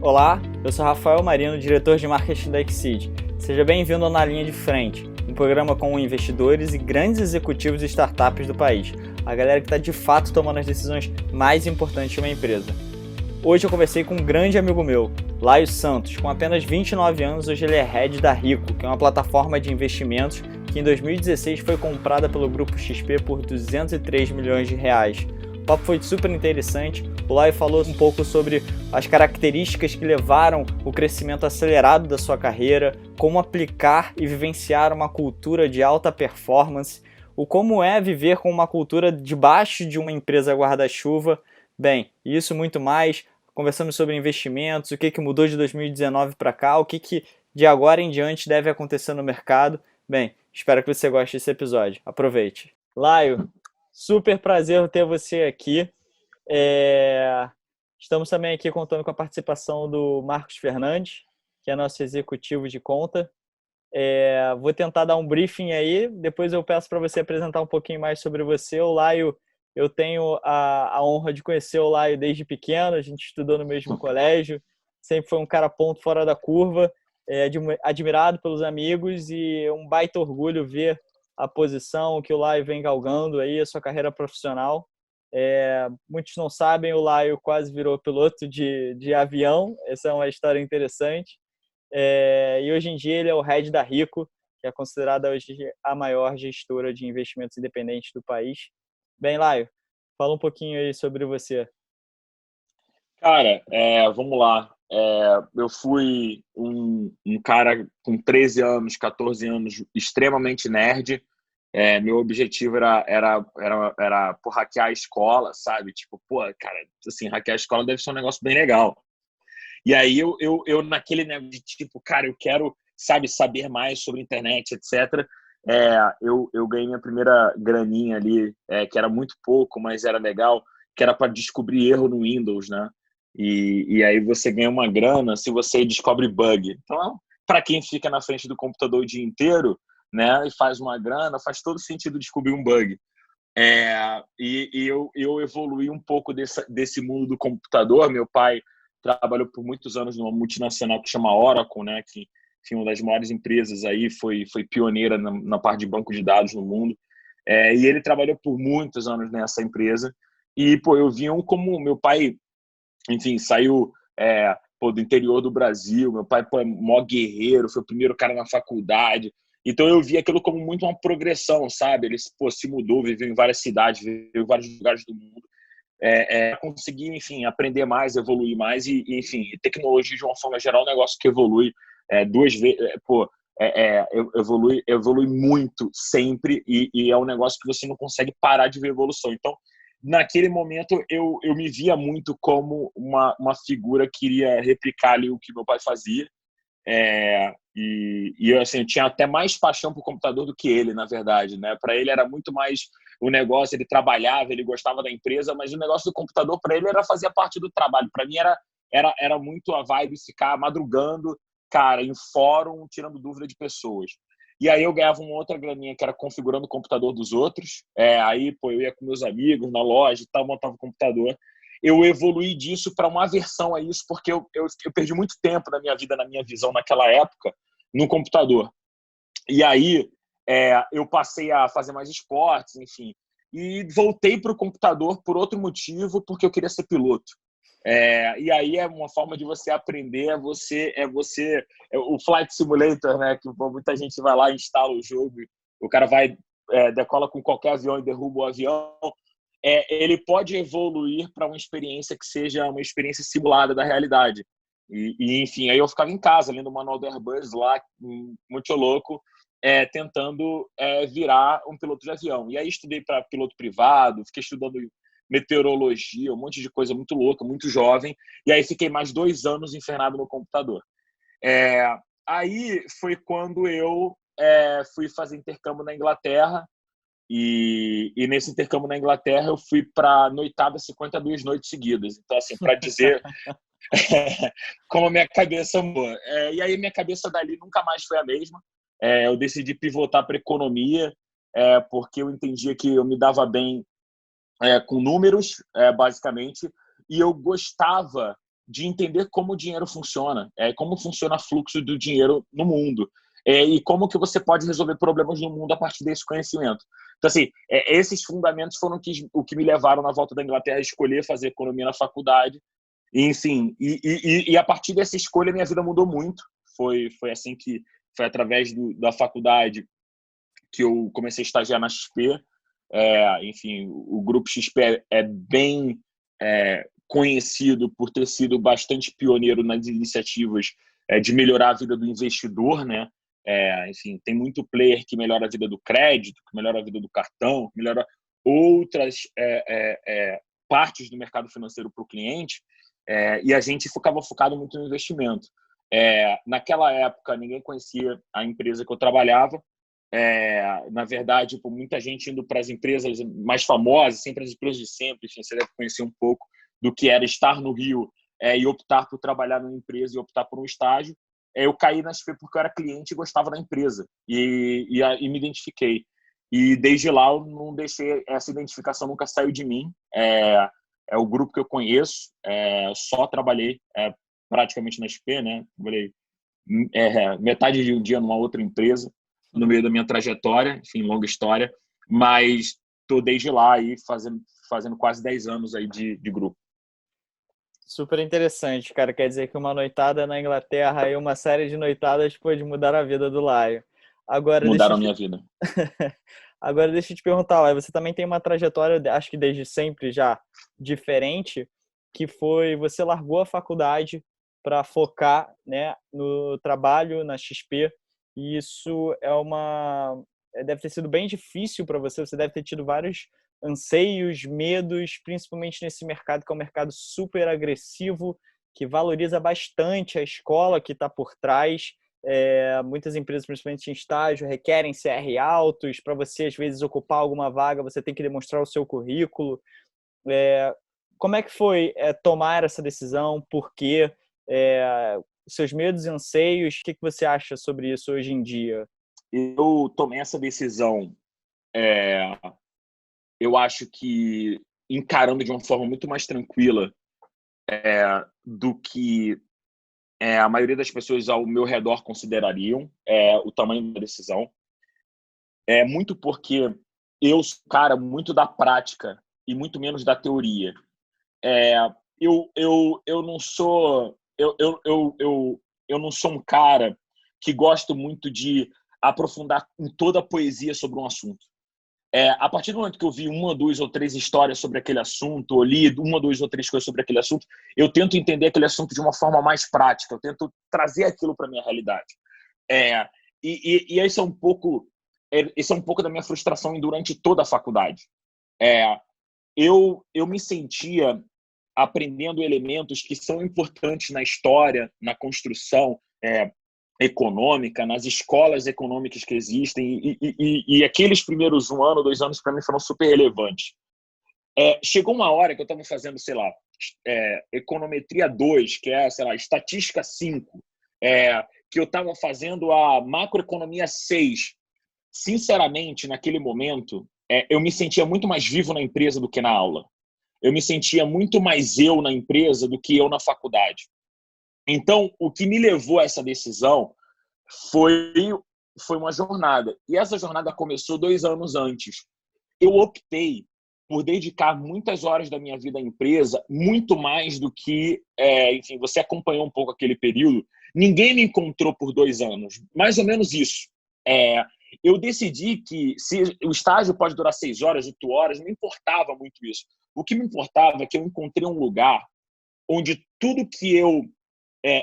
Olá, eu sou Rafael Marino, diretor de marketing da Exceed. Seja bem-vindo ao Na Linha de Frente, um programa com investidores e grandes executivos de startups do país, a galera que está de fato tomando as decisões mais importantes de uma empresa. Hoje eu conversei com um grande amigo meu, Laio Santos. Com apenas 29 anos, hoje ele é head da Rico, que é uma plataforma de investimentos que em 2016 foi comprada pelo Grupo XP por 203 milhões de reais. O papo foi super interessante. O Laio falou um pouco sobre as características que levaram o crescimento acelerado da sua carreira, como aplicar e vivenciar uma cultura de alta performance, o como é viver com uma cultura debaixo de uma empresa guarda-chuva. Bem, isso muito mais. Conversamos sobre investimentos, o que mudou de 2019 para cá, o que de agora em diante deve acontecer no mercado. Bem, espero que você goste desse episódio. Aproveite. Laio, super prazer ter você aqui. Estamos também aqui contando com a participação do Marcos Fernandes, que é nosso executivo de conta. Vou tentar dar um briefing aí, depois eu peço para você apresentar um pouquinho mais sobre você. O Laio, eu tenho a honra de conhecer o Laio desde pequeno, a gente estudou no mesmo colégio, sempre foi um cara ponto fora da curva, admirado pelos amigos e um baita orgulho ver a posição que o Laio vem galgando aí, a sua carreira profissional. Muitos não sabem, o Laio quase virou piloto de avião, essa é uma história interessante. E hoje em dia ele é o head da Rico, que é considerada hoje a maior gestora de investimentos independentes do país. Bem, Laio, fala um pouquinho aí sobre você. Cara, vamos lá. Eu fui um cara com 13 anos, 14 anos, extremamente nerd. Meu objetivo era hackear a escola, sabe? Tipo, cara, assim, hackear a escola deve ser um negócio bem legal. E aí eu naquele negócio de tipo, cara, eu quero, sabe, saber mais sobre internet, etc. Eu ganhei minha primeira graninha ali, que era muito pouco, mas era legal, que era para descobrir erro no Windows, né? E aí você ganha uma grana se você descobre bug. Então, para quem fica na frente do computador o dia inteiro, né, e faz uma grana, faz todo sentido descobrir um bug. Eu evoluí um pouco desse mundo do computador. Meu pai trabalhou por muitos anos numa multinacional que chama Oracle, né, que enfim, uma das maiores empresas aí, foi pioneira na parte de banco de dados no mundo. E ele trabalhou por muitos anos nessa empresa. E, eu vi como meu pai, enfim, saiu do interior do Brasil. Meu pai, é mó guerreiro, foi o primeiro cara na faculdade. Então eu vi aquilo como muito uma progressão, sabe? Ele se mudou, viveu em várias cidades, viveu em vários lugares do mundo. Conseguir, enfim, aprender mais, evoluir mais enfim, tecnologia de uma forma geral é um negócio que evolui duas vezes, evolui muito sempre e é um negócio que você não consegue parar de ver evolução. Então, naquele momento, eu me via muito como uma figura que iria replicar ali o que meu pai fazia. Assim, eu tinha até mais paixão por computador do que ele, na verdade, né? Para ele era muito mais o negócio, ele trabalhava, ele gostava da empresa, mas o negócio do computador para ele era fazer parte do trabalho. Para mim era muito a vibe ficar madrugando, cara, em fórum, tirando dúvida de pessoas. E aí eu ganhava uma outra graninha que era configurando o computador dos outros. Aí, eu ia com meus amigos na loja e tal, montava o computador. Eu evoluí disso para uma aversão a isso, porque eu perdi muito tempo da minha vida, na minha visão, naquela época, no computador. E aí eu passei a fazer mais esportes, enfim, e voltei para o computador por outro motivo, porque eu queria ser piloto. E aí é uma forma de você aprender, o Flight Simulator, né? Que muita gente vai lá e instala o jogo, o cara vai, decola com qualquer avião e derruba o avião. Ele pode evoluir para uma experiência que seja uma experiência simulada da realidade. Enfim, aí eu ficava em casa, lendo o manual do Airbus lá, muito louco, tentando virar um piloto de avião. E aí estudei para piloto privado, fiquei estudando meteorologia, um monte de coisa muito louca, muito jovem. E aí fiquei mais 2 anos enfiado no computador. Aí foi quando eu fui fazer intercâmbio na Inglaterra. E nesse intercâmbio na Inglaterra eu fui para noitada 52 noites seguidas. Então, assim, para dizer como a minha cabeça mudou. E aí minha cabeça dali nunca mais foi a mesma. Eu decidi pivotar para economia, porque eu entendia que eu me dava bem com números, basicamente, e eu gostava de entender como o dinheiro funciona, como funciona o fluxo do dinheiro no mundo, e como que você pode resolver problemas no mundo a partir desse conhecimento. Então, assim, esses fundamentos foram o que me levaram na volta da Inglaterra a escolher fazer economia na faculdade. E, enfim, e a partir dessa escolha, minha vida mudou muito. Foi assim que foi através da faculdade que eu comecei a estagiar na XP. Enfim, o Grupo XP é bem conhecido por ter sido bastante pioneiro nas iniciativas de melhorar a vida do investidor, né? Enfim, tem muito player que melhora a vida do crédito, que melhora a vida do cartão, que melhora outras partes do mercado financeiro para o cliente, e a gente ficava focado muito no investimento. Naquela época, ninguém conhecia a empresa que eu trabalhava. Na verdade, muita gente indo para as empresas mais famosas, sempre as empresas de sempre. Enfim, você deve conhecer um pouco do que era estar no Rio e optar por trabalhar numa empresa e optar por um estágio. Eu caí na XP porque eu era cliente e gostava da empresa e me identifiquei. E desde lá eu não deixei, essa identificação nunca saiu de mim. É o grupo que eu conheço, só trabalhei praticamente na XP, né? Trabalhei metade de um dia numa outra empresa no meio da minha trajetória, enfim, longa história, mas estou desde lá aí fazendo quase 10 anos aí de grupo. Super interessante, cara. Quer dizer que uma noitada na Inglaterra e uma série de noitadas pode mudar a vida do Laio. Agora, Mudaram a minha vida. Agora, deixa eu te perguntar, Laio, você também tem uma trajetória, acho que desde sempre já, diferente, que foi, você largou a faculdade para focar, né, no trabalho, na XP, e isso deve ter sido bem difícil para você deve ter tido vários anseios, medos, principalmente nesse mercado que é um mercado super agressivo, que valoriza bastante a escola que está por trás. Muitas empresas, principalmente em estágio, requerem CR altos. Para você, às vezes, ocupar alguma vaga, você tem que demonstrar o seu currículo. Como é que foi tomar essa decisão? Por quê? Seus medos e anseios, o que você acha sobre isso hoje em dia? Eu tomei essa decisão, eu acho que encarando de uma forma muito mais tranquila do que a maioria das pessoas ao meu redor considerariam o tamanho da decisão. Muito porque eu sou um cara muito da prática e muito menos da teoria. Eu não sou eu não sou um cara que gosto muito de aprofundar em toda a poesia sobre um assunto. A partir do momento que eu vi uma, duas ou três histórias sobre aquele assunto, ou li uma, duas ou três coisas sobre aquele assunto, eu tento entender aquele assunto de uma forma mais prática, eu tento trazer aquilo para a minha realidade. E esse é um pouco da minha frustração durante toda a faculdade. Eu me sentia aprendendo elementos que são importantes na história, na construção econômica, nas escolas econômicas que existem, e aqueles primeiros 1 ano, 2 anos, para mim, foram super relevantes. Chegou uma hora que eu estava fazendo, sei lá, econometria 2, que é, sei lá, estatística 5, que eu estava fazendo a macroeconomia 6. Sinceramente, naquele momento, eu me sentia muito mais vivo na empresa do que na aula. Eu me sentia muito mais eu na empresa do que eu na faculdade. Então, o que me levou a essa decisão foi uma jornada. E essa jornada começou 2 anos antes. Eu optei por dedicar muitas horas da minha vida à empresa, muito mais do que... enfim, você acompanhou um pouco aquele período. Ninguém me encontrou por 2 anos. Mais ou menos isso. Eu decidi que se o estágio pode durar 6 horas, 8 horas, não importava muito isso. O que me importava é que eu encontrei um lugar onde tudo que eu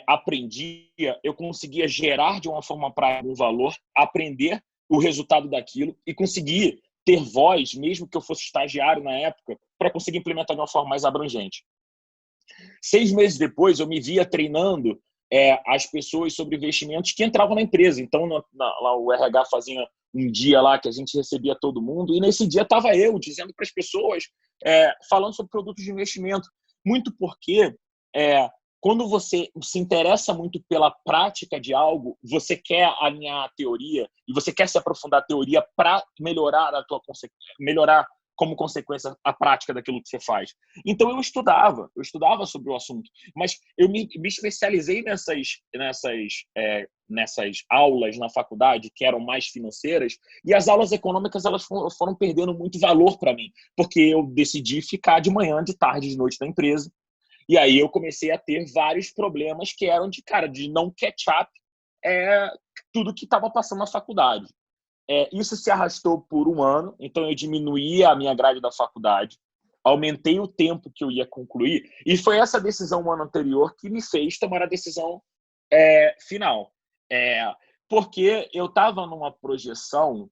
aprendia, eu conseguia gerar de uma forma prática um valor, aprender o resultado daquilo e conseguir ter voz, mesmo que eu fosse estagiário na época, para conseguir implementar de uma forma mais abrangente. 6 meses depois, eu me via treinando as pessoas sobre investimentos que entravam na empresa. Então, lá o RH fazia um dia lá que a gente recebia todo mundo, e nesse dia estava eu dizendo para as pessoas, falando sobre produtos de investimento. Muito porque quando você se interessa muito pela prática de algo, você quer alinhar a teoria e você quer se aprofundar a teoria para melhorar como consequência a prática daquilo que você faz. Então eu estudava sobre o assunto, mas eu me especializei nessas aulas na faculdade que eram mais financeiras, e as aulas econômicas elas foram perdendo muito valor para mim, porque eu decidi ficar de manhã, de tarde, de noite na empresa. E aí eu comecei a ter vários problemas que eram de não catch up tudo que estava passando na faculdade. Isso se arrastou por um ano, então eu diminuí a minha grade da faculdade, aumentei o tempo que eu ia concluir, e foi essa decisão no ano anterior que me fez tomar a decisão final. Porque eu estava numa projeção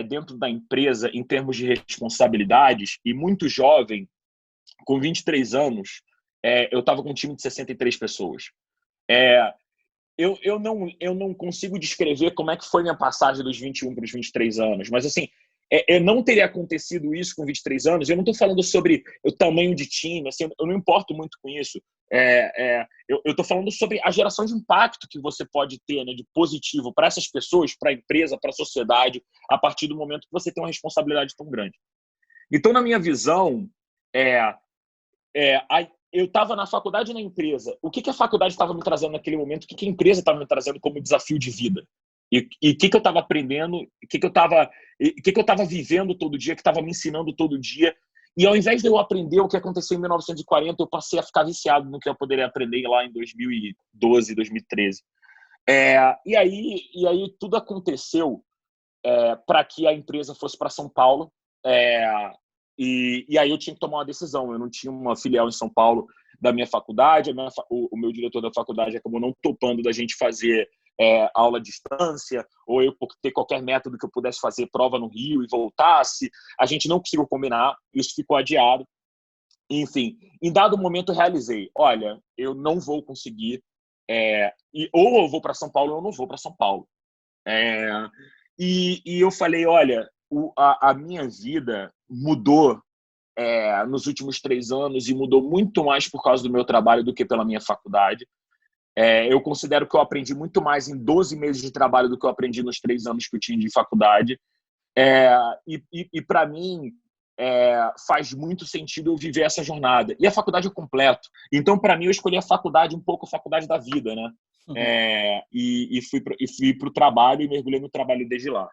dentro da empresa, em termos de responsabilidades, e muito jovem, com 23 anos, eu estava com um time de 63 pessoas. Eu não consigo descrever como é que foi minha passagem dos 21 para os 23 anos, mas assim, não teria acontecido isso com 23 anos. Eu não estou falando sobre o tamanho de time, assim, eu não importo muito com isso. Eu estou falando sobre a geração de impacto que você pode ter, né, de positivo para essas pessoas, para a empresa, para a sociedade, a partir do momento que você tem uma responsabilidade tão grande. Então, na minha visão, eu estava na faculdade e na empresa. O que a faculdade estava me trazendo naquele momento? O que a empresa estava me trazendo como desafio de vida? E o que eu estava aprendendo? O que eu estava vivendo todo dia? Que estava me ensinando todo dia? E ao invés de eu aprender o que aconteceu em 1940, eu passei a ficar viciado no que eu poderia aprender lá em 2012, 2013. E aí tudo aconteceu para que a empresa fosse para São Paulo. E aí eu tinha que tomar uma decisão. Eu não tinha uma filial em São Paulo da minha faculdade. O meu diretor da faculdade acabou não topando da gente fazer aula à distância, ou eu ter qualquer método que eu pudesse fazer prova no Rio e voltasse. A gente não conseguiu combinar, isso ficou adiado. Enfim, em dado momento eu realizei, olha, eu não vou conseguir, ou eu vou para São Paulo ou eu não vou para São Paulo. E eu falei, olha, a minha vida mudou nos últimos 3 anos, e mudou muito mais por causa do meu trabalho do que pela minha faculdade. Eu considero que eu aprendi muito mais em 12 meses de trabalho do que eu aprendi nos 3 anos que eu tinha de faculdade. E para mim, faz muito sentido eu viver essa jornada. E a faculdade é completo. Então, para mim, eu escolhi a faculdade, um pouco a faculdade da vida, né? E fui para o trabalho e mergulhei no trabalho desde lá.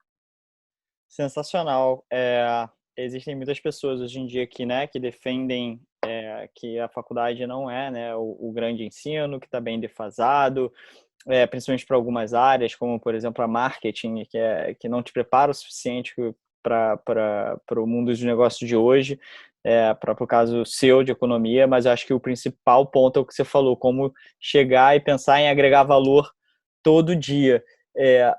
Sensacional. Existem muitas pessoas hoje em dia que defendem que a faculdade não é, né, o grande ensino, que está bem defasado, principalmente para algumas áreas, como, por exemplo, a marketing, que não te prepara o suficiente para o mundo dos negócios de hoje, para o caso seu de economia, mas eu acho que o principal ponto é o que você falou, como chegar e pensar em agregar valor todo dia.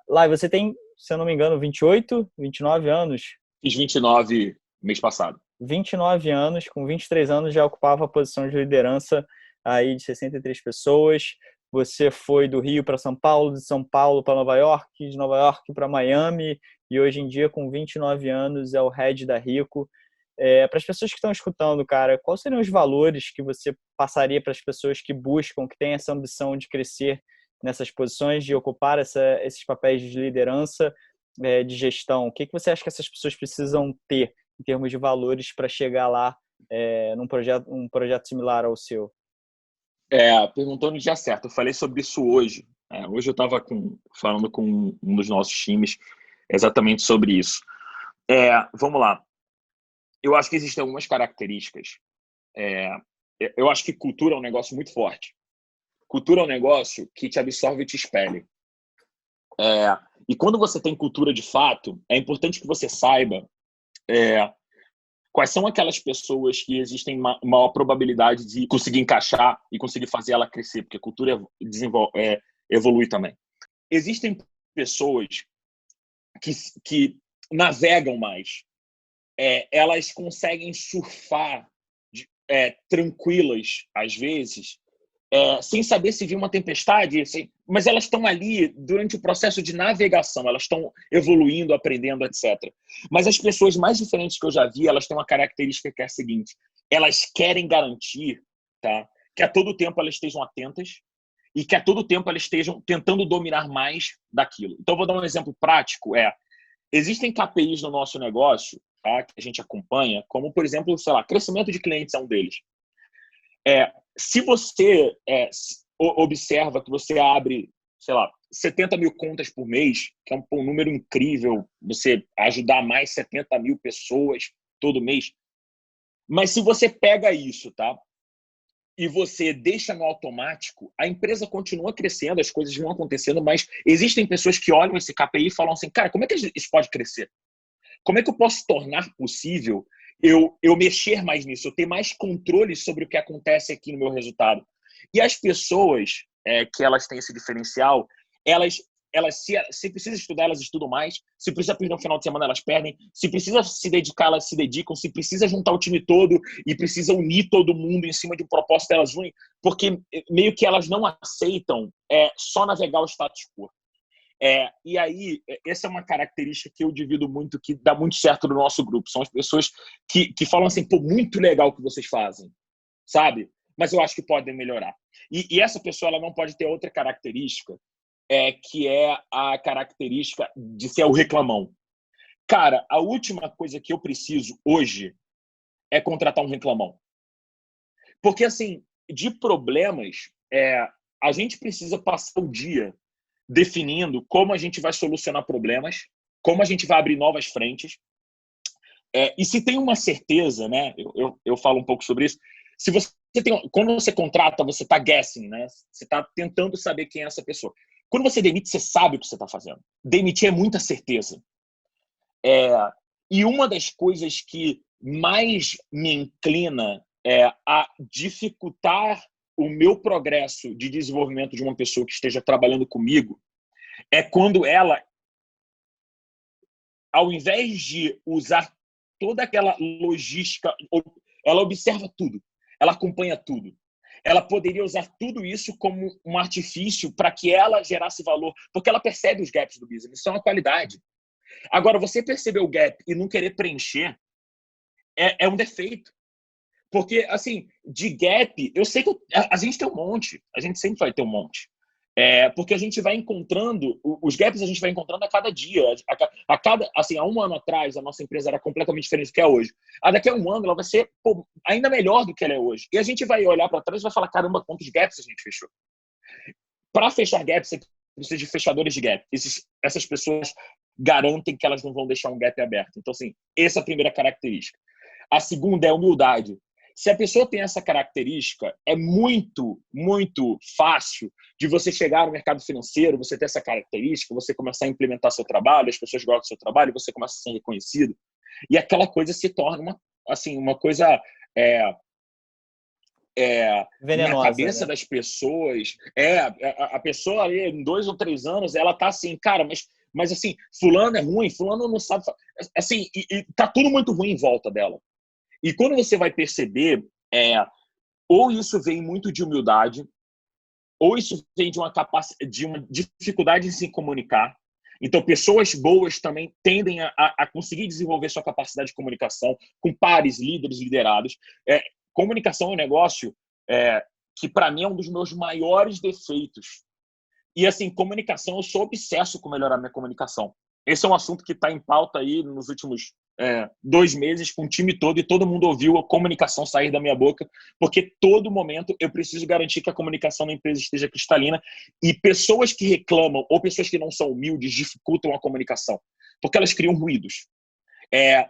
Lá, você tem, se eu não me engano, 28, 29 anos? Fiz 29 mês passado. 29 anos, com 23 anos já ocupava a posição de liderança aí de 63 pessoas. Você foi do Rio para São Paulo, de São Paulo para Nova York, de Nova York para Miami, e hoje em dia, com 29 anos, é o head da Rico. Para as pessoas que estão escutando, cara, quais seriam os valores que você passaria para as pessoas que buscam, que têm essa ambição de crescer nessas posições, de ocupar esses papéis de liderança, de gestão? O que você acha que essas pessoas precisam ter em termos de valores para chegar lá num projeto similar ao seu? Perguntou no dia certo. Eu falei sobre isso hoje. Hoje eu estava falando com um dos nossos times exatamente sobre isso. Vamos lá. Eu acho que existem algumas características. Eu acho que cultura é um negócio muito forte. Cultura é um negócio que te absorve e te expele. E quando você tem cultura de fato, é importante que você saiba quais são aquelas pessoas que existem maior probabilidade de conseguir encaixar e conseguir fazer ela crescer, porque a cultura evolui também. Existem pessoas que navegam mais. Elas conseguem surfar tranquilas, às vezes, sem saber se vir uma tempestade, mas elas estão ali durante o processo de navegação, elas estão evoluindo, aprendendo, etc. Mas as pessoas mais diferentes que eu já vi, elas têm uma característica que é a seguinte: elas querem garantir, tá, que a todo tempo elas estejam atentas e que a todo tempo elas estejam tentando dominar mais daquilo. Então, vou dar um exemplo prático. Existem KPIs no nosso negócio tá? Que a gente acompanha, como, por exemplo, sei lá, crescimento de clientes é um deles. Se você observa que você abre, sei lá, 70 mil contas por mês, que é um número incrível, você ajudar mais 70 mil pessoas todo mês. Mas se você pega isso, tá? E você deixa no automático, a empresa continua crescendo, as coisas vão acontecendo, mas existem pessoas que olham esse KPI e falam assim, cara, como é que isso pode crescer? Como é que eu posso tornar possível eu mexer mais nisso, eu ter mais controle sobre o que acontece aqui no meu resultado? E as pessoas que elas têm esse diferencial, elas se precisa estudar, elas estudam mais. Se precisa perder um final de semana, elas perdem. Se precisa se dedicar, elas se dedicam. Se precisa juntar o time todo e precisa unir todo mundo em cima de um propósito, elas unem, porque meio que elas não aceitam só navegar o status quo. E aí, essa é uma característica que eu divido muito, que dá muito certo no nosso grupo. São as pessoas que falam assim, pô, muito legal o que vocês fazem, sabe? Mas eu acho que podem melhorar. E essa pessoa ela não pode ter outra característica, que é a característica de ser o reclamão. Cara, a última coisa que eu preciso hoje é contratar um reclamão. Porque, assim, de problemas, a gente precisa passar o dia definindo como a gente vai solucionar problemas, como a gente vai abrir novas frentes. E se tem uma certeza, né? Eu falo um pouco sobre isso. Se você quando você contrata, você está guessing, né? Você está tentando saber quem é essa pessoa. Quando você demite, você sabe o que você está fazendo. Demitir é muita certeza. E uma das coisas que mais me inclina a dificultar o meu progresso de desenvolvimento de uma pessoa que esteja trabalhando comigo é quando ela, ao invés de usar toda aquela logística, ela observa tudo, ela acompanha tudo. Ela poderia usar tudo isso como um artifício para que ela gerasse valor, porque ela percebe os gaps do business, isso é uma qualidade. Agora, você perceber o gap e não querer preencher é um defeito. Porque, assim, de gap, eu sei que a gente tem um monte, a gente sempre vai ter um monte. Porque a gente vai encontrando, os gaps a gente vai encontrando a cada dia. Assim, há um ano atrás, a nossa empresa era completamente diferente do que é hoje. Daqui a um ano, ela vai ser ainda melhor do que ela é hoje. E a gente vai olhar para trás e vai falar, caramba, quantos gaps a gente fechou. Para fechar gaps, você precisa de fechadores de gap. Essas pessoas garantem que elas não vão deixar um gap aberto. Então, assim, essa é a primeira característica. A segunda é a humildade. Se a pessoa tem essa característica, é muito, muito fácil de você chegar no mercado financeiro, você ter essa característica, você começar a implementar seu trabalho, as pessoas gostam do seu trabalho, você começa a ser reconhecido, e aquela coisa se torna uma coisa venenosa, na cabeça, né, das pessoas. A pessoa ali, em 2 ou 3 anos, ela tá assim, cara, mas assim, fulano é ruim, fulano não sabe, assim, e tá tudo muito ruim em volta dela. E quando você vai perceber, ou isso vem muito de humildade, ou isso vem de uma dificuldade em se comunicar. Então, pessoas boas também tendem a conseguir desenvolver sua capacidade de comunicação com pares, líderes, liderados. Comunicação é um negócio que, para mim, é um dos meus maiores defeitos. E, assim, comunicação, eu sou obsesso com melhorar minha comunicação. Esse é um assunto que está em pauta aí nos últimos 2 meses com o time todo, e todo mundo ouviu a comunicação sair da minha boca, porque todo momento eu preciso garantir que a comunicação na empresa esteja cristalina, e pessoas que reclamam ou pessoas que não são humildes dificultam a comunicação, porque elas criam ruídos.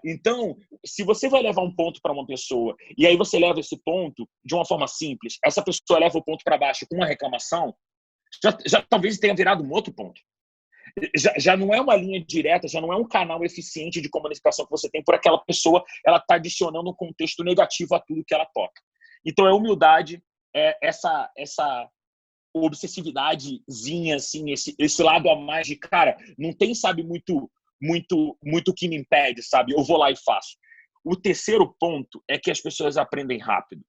Então, se você vai levar um ponto para uma pessoa e aí você leva esse ponto de uma forma simples, essa pessoa leva o ponto para baixo com uma reclamação, já talvez tenha virado um outro ponto. Já não é uma linha direta, já não é um canal eficiente de comunicação que você tem por aquela pessoa, ela está adicionando um contexto negativo a tudo que ela toca. Então, humildade, essa obsessividadezinha, assim, esse lado a mais de, cara, não tem, sabe, muito que me impede, sabe? Eu vou lá e faço. O terceiro ponto é que as pessoas aprendem rápido.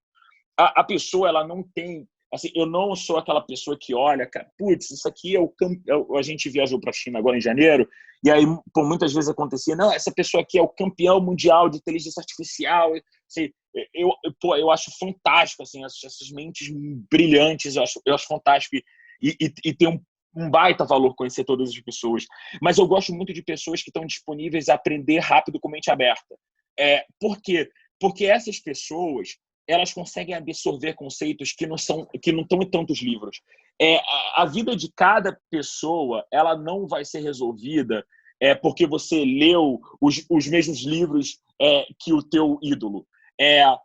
A pessoa, ela não tem... Assim, eu não sou aquela pessoa que olha, cara, putz, isso aqui a gente viajou para a China agora em janeiro, e aí muitas vezes acontecia, não, essa pessoa aqui é o campeão mundial de inteligência artificial. Assim, eu acho fantástico, assim, essas mentes brilhantes, eu acho fantástico, e tem um baita valor conhecer todas as pessoas. Mas eu gosto muito de pessoas que estão disponíveis a aprender rápido com mente aberta. Por quê? Porque essas pessoas, elas conseguem absorver conceitos que não estão em tantos livros. A vida de cada pessoa, ela não vai ser resolvida porque você leu os mesmos livros que o teu ídolo.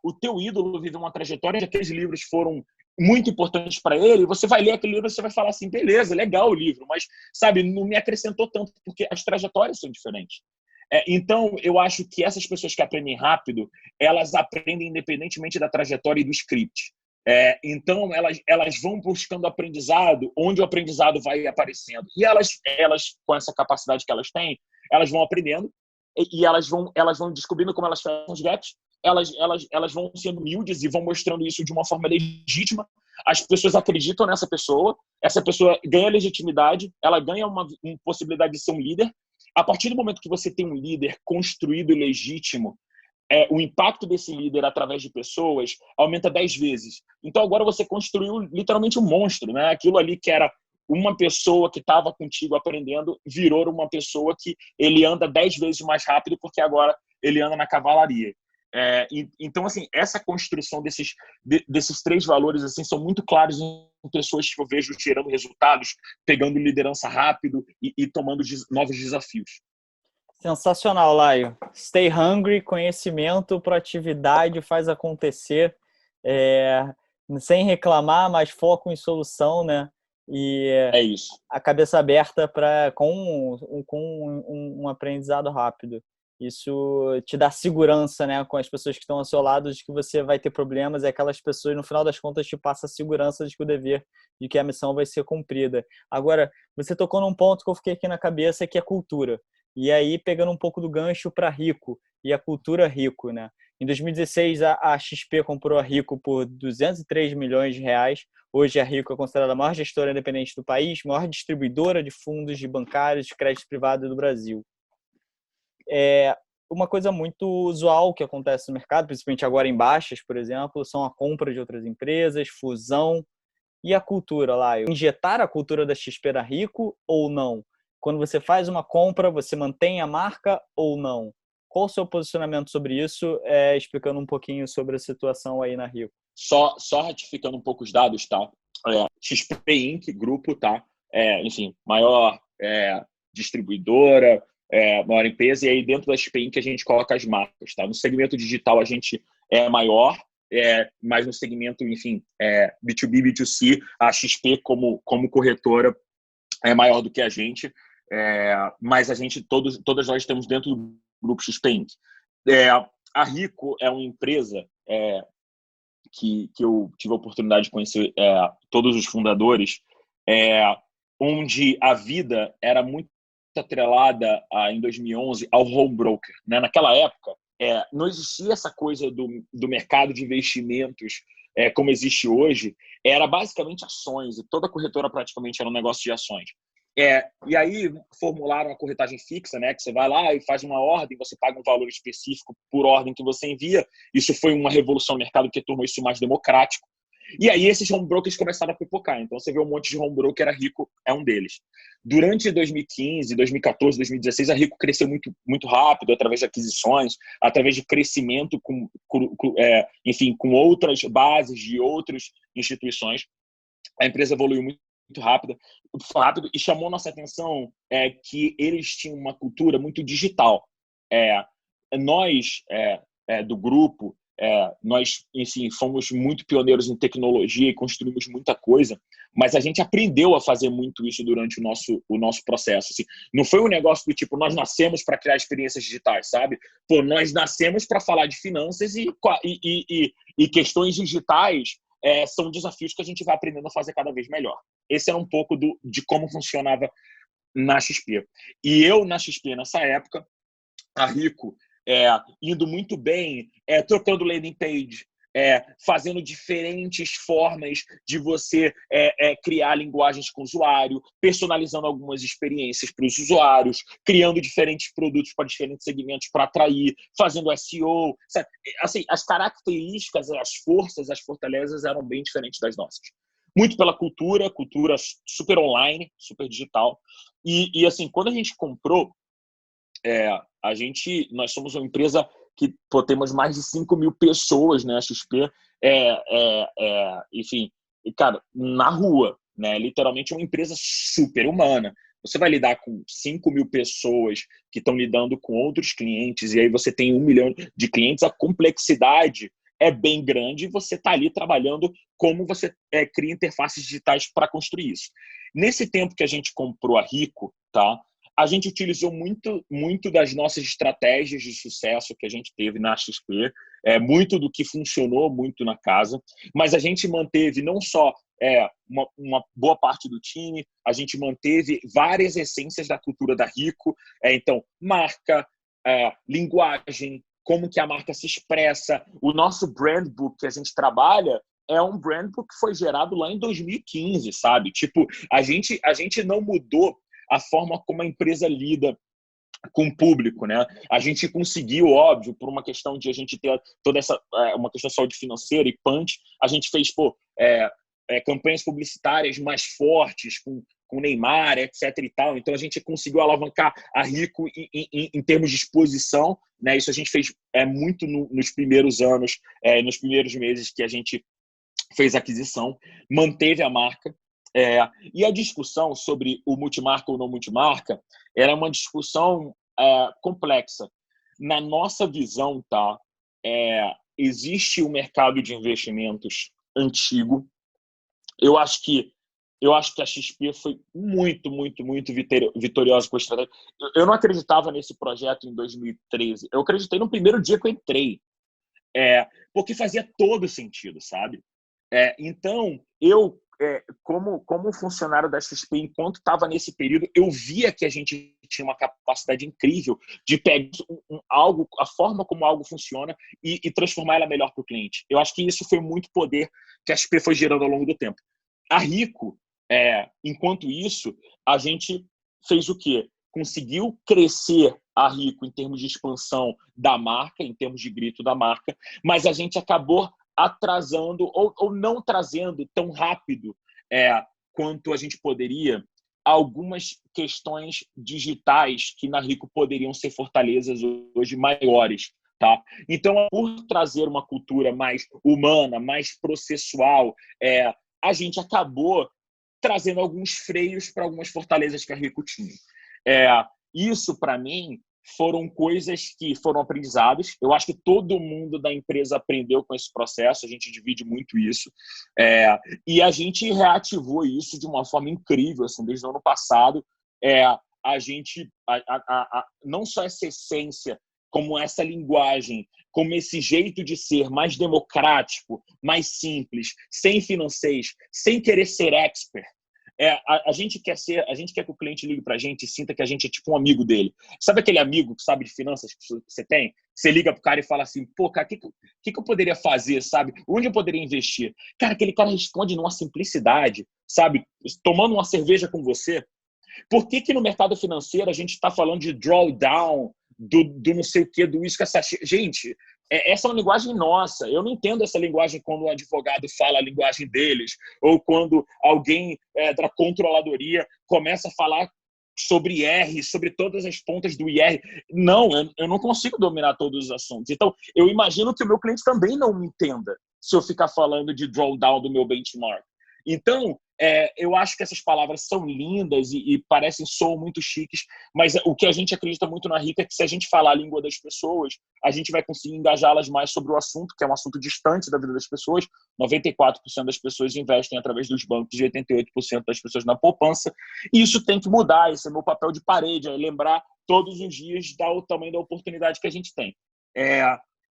O teu ídolo vive uma trajetória de aqueles livros foram muito importantes para ele, você vai ler aquele livro e você vai falar assim, beleza, legal o livro, mas, sabe, não me acrescentou tanto, porque as trajetórias são diferentes. Então, eu acho que essas pessoas que aprendem rápido, elas aprendem independentemente da trajetória e do script. Então, elas vão buscando aprendizado onde o aprendizado vai aparecendo. E elas com essa capacidade que elas têm, elas vão aprendendo e elas vão descobrindo como elas fazem os gaps, elas vão sendo humildes e vão mostrando isso de uma forma legítima. As pessoas acreditam nessa pessoa, essa pessoa ganha legitimidade, ela ganha uma possibilidade de ser um líder. A partir do momento que você tem um líder construído e legítimo, o impacto desse líder através de pessoas aumenta 10 vezes. Então agora você construiu literalmente um monstro, né? Aquilo ali que era uma pessoa que estava contigo aprendendo virou uma pessoa que ele anda 10 vezes mais rápido porque agora ele anda na cavalaria. Então, assim, essa construção desses 3 valores assim, são muito claros em pessoas que eu vejo gerando resultados, pegando liderança rápido e tomando novos desafios. Sensacional, Laio. Stay hungry, conhecimento, proatividade, faz acontecer, sem reclamar, mas foco em solução, né? E é isso. A cabeça aberta com um aprendizado rápido. Isso te dá segurança, né, com as pessoas que estão ao seu lado, de que você vai ter problemas, e aquelas pessoas, no final das contas, te passa a segurança de que o dever, de que a missão vai ser cumprida. Agora, você tocou num ponto que eu fiquei aqui na cabeça, que é cultura. E aí, pegando um pouco do gancho para Ricoh e a cultura Ricoh, né? Em 2016, a XP comprou a Ricoh por 203 milhões de reais. Hoje, a Ricoh é considerada a maior gestora independente do país, maior distribuidora de fundos de bancários de crédito privado do Brasil. Uma coisa muito usual que acontece no mercado, principalmente agora em baixas, por exemplo, são a compra de outras empresas, fusão e a cultura lá. Injetar a cultura da XP na Ricoh ou não? Quando você faz uma compra, você mantém a marca ou não? Qual o seu posicionamento sobre isso? Explicando um pouquinho sobre a situação aí na Ricoh. Só ratificando um pouco os dados, tá? XP Inc., grupo, tá? Enfim, maior distribuidora, maior empresa, e aí dentro da XP Inc. a gente coloca as marcas, tá? No segmento digital a gente é maior, mas no segmento, enfim, B2B, B2C, a XP como corretora é maior do que a gente, mas a gente, todas nós estamos dentro do grupo XP Inc. A Ricoh é uma empresa que eu tive a oportunidade de conhecer todos os fundadores, onde a vida era muito atrelada em 2011 ao home broker, né? Naquela época, não existia essa coisa do mercado de investimentos como existe hoje, era basicamente ações, e toda corretora praticamente era um negócio de ações. E aí formularam a corretagem fixa, né? Que você vai lá e faz uma ordem, você paga um valor específico por ordem que você envia. Isso foi uma revolução no mercado que tornou isso mais democrático. E aí esses home brokers começaram a pipocar. Então você vê um monte de home broker, a Ricoh é um deles. Durante 2015, 2014, 2016, a Ricoh cresceu muito, muito rápido através de aquisições, através de crescimento enfim, com outras bases de outras instituições. A empresa evoluiu muito rápido e chamou nossa atenção que eles tinham uma cultura muito digital. Nós, do grupo, nós, enfim, fomos muito pioneiros em tecnologia e construímos muita coisa, mas a gente aprendeu a fazer muito isso durante o nosso processo. Assim, não foi um negócio do tipo, nós nascemos para criar experiências digitais, sabe? Pô, nós nascemos para falar de finanças e questões digitais são desafios que a gente vai aprendendo a fazer cada vez melhor. Esse era um pouco de como funcionava na XP. E eu, na XP, nessa época, a Ricoh indo muito bem, trocando landing page, fazendo diferentes formas de você criar linguagens com o usuário, personalizando algumas experiências para os usuários, criando diferentes produtos para diferentes segmentos para atrair, fazendo SEO. Sabe? Assim, as características, as forças, as fortalezas eram bem diferentes das nossas. Muito pela cultura super online, super digital. E assim, quando a gente comprou, nós somos uma empresa que pô, temos mais de 5 mil pessoas, né? A XP enfim, cara, na rua, né? Literalmente uma empresa super humana. Você vai lidar com 5 mil pessoas que estão lidando com outros clientes, e aí você tem 1 milhão de clientes, a complexidade é bem grande e você está ali trabalhando como você cria interfaces digitais para construir isso. Nesse tempo que a gente comprou a Rico, tá? A gente utilizou muito das nossas estratégias de sucesso que a gente teve na XP, muito do que funcionou muito na casa, mas a gente manteve não só uma boa parte do time, a gente manteve várias essências da cultura da Rico, então, marca, linguagem, como que a marca se expressa, o nosso brand book que a gente trabalha é um brand book que foi gerado lá em 2015, sabe? Tipo, a gente não mudou a forma como a empresa lida com o público, né? A gente conseguiu, óbvio, por uma questão de a gente ter toda essa uma questão de saúde financeira e punch, a gente fez campanhas publicitárias mais fortes com Neymar, etc. e tal. Então a gente conseguiu alavancar a Rico em termos de exposição, né? Isso a gente fez muito nos primeiros anos, nos primeiros meses que a gente fez a aquisição, manteve a marca. E a discussão sobre o multimarca ou não multimarca era uma discussão complexa. Na nossa visão, tá? Existe um mercado de investimentos antigo. Eu acho que a XP foi muito, muito, muito vitoriosa com a estratégia. Eu não acreditava nesse projeto em 2013. Eu acreditei no primeiro dia que eu entrei, porque fazia todo sentido, sabe? Então, eu, como funcionário da XP, enquanto estava nesse período, eu via que a gente tinha uma capacidade incrível de pegar algo, a forma como algo funciona e transformar ela melhor para o cliente. Eu acho que isso foi muito poder que a XP foi gerando ao longo do tempo. A Rico, enquanto isso, a gente fez o quê? Conseguiu crescer a Rico em termos de expansão da marca, em termos de grito da marca, mas a gente acabou atrasando ou não trazendo tão rápido quanto a gente poderia algumas questões digitais que na Rico poderiam ser fortalezas hoje maiores. Tá? Então, por trazer uma cultura mais humana, mais processual, a gente acabou trazendo alguns freios para algumas fortalezas que a Rico tinha. Isso, para mim, foram coisas que foram aprendizados. Eu acho que todo mundo da empresa aprendeu com esse processo, a gente divide muito isso. E a gente reativou isso de uma forma incrível, assim, desde o ano passado. A gente, não só essa essência, como essa linguagem, como esse jeito de ser mais democrático, mais simples, sem financeiros, sem querer ser expert. A gente quer que o cliente ligue para a gente e sinta que a gente é tipo um amigo dele. Sabe aquele amigo que sabe de finanças que você tem? Você liga pro cara e fala assim, pô, cara, o que eu poderia fazer, sabe? Onde eu poderia investir? Cara, aquele cara responde numa simplicidade, sabe? Tomando uma cerveja com você. Por que no mercado financeiro a gente está falando de drawdown, do não sei o quê, do uísque sachê? Gente, essa é uma linguagem nossa. Eu não entendo essa linguagem quando um advogado fala a linguagem deles, ou quando alguém da controladoria começa a falar sobre IR, sobre todas as pontas do IR. Não, eu não consigo dominar todos os assuntos. Então, eu imagino que o meu cliente também não me entenda se eu ficar falando de drawdown do meu benchmark. Então, eu acho que essas palavras são lindas e soam muito chiques, mas o que a gente acredita muito na Rico é que se a gente falar a língua das pessoas, a gente vai conseguir engajá-las mais sobre o assunto, que é um assunto distante da vida das pessoas. 94% das pessoas investem através dos bancos e 88% das pessoas na poupança. E isso tem que mudar, esse é meu papel de parede, é lembrar todos os dias do tamanho da oportunidade que a gente tem.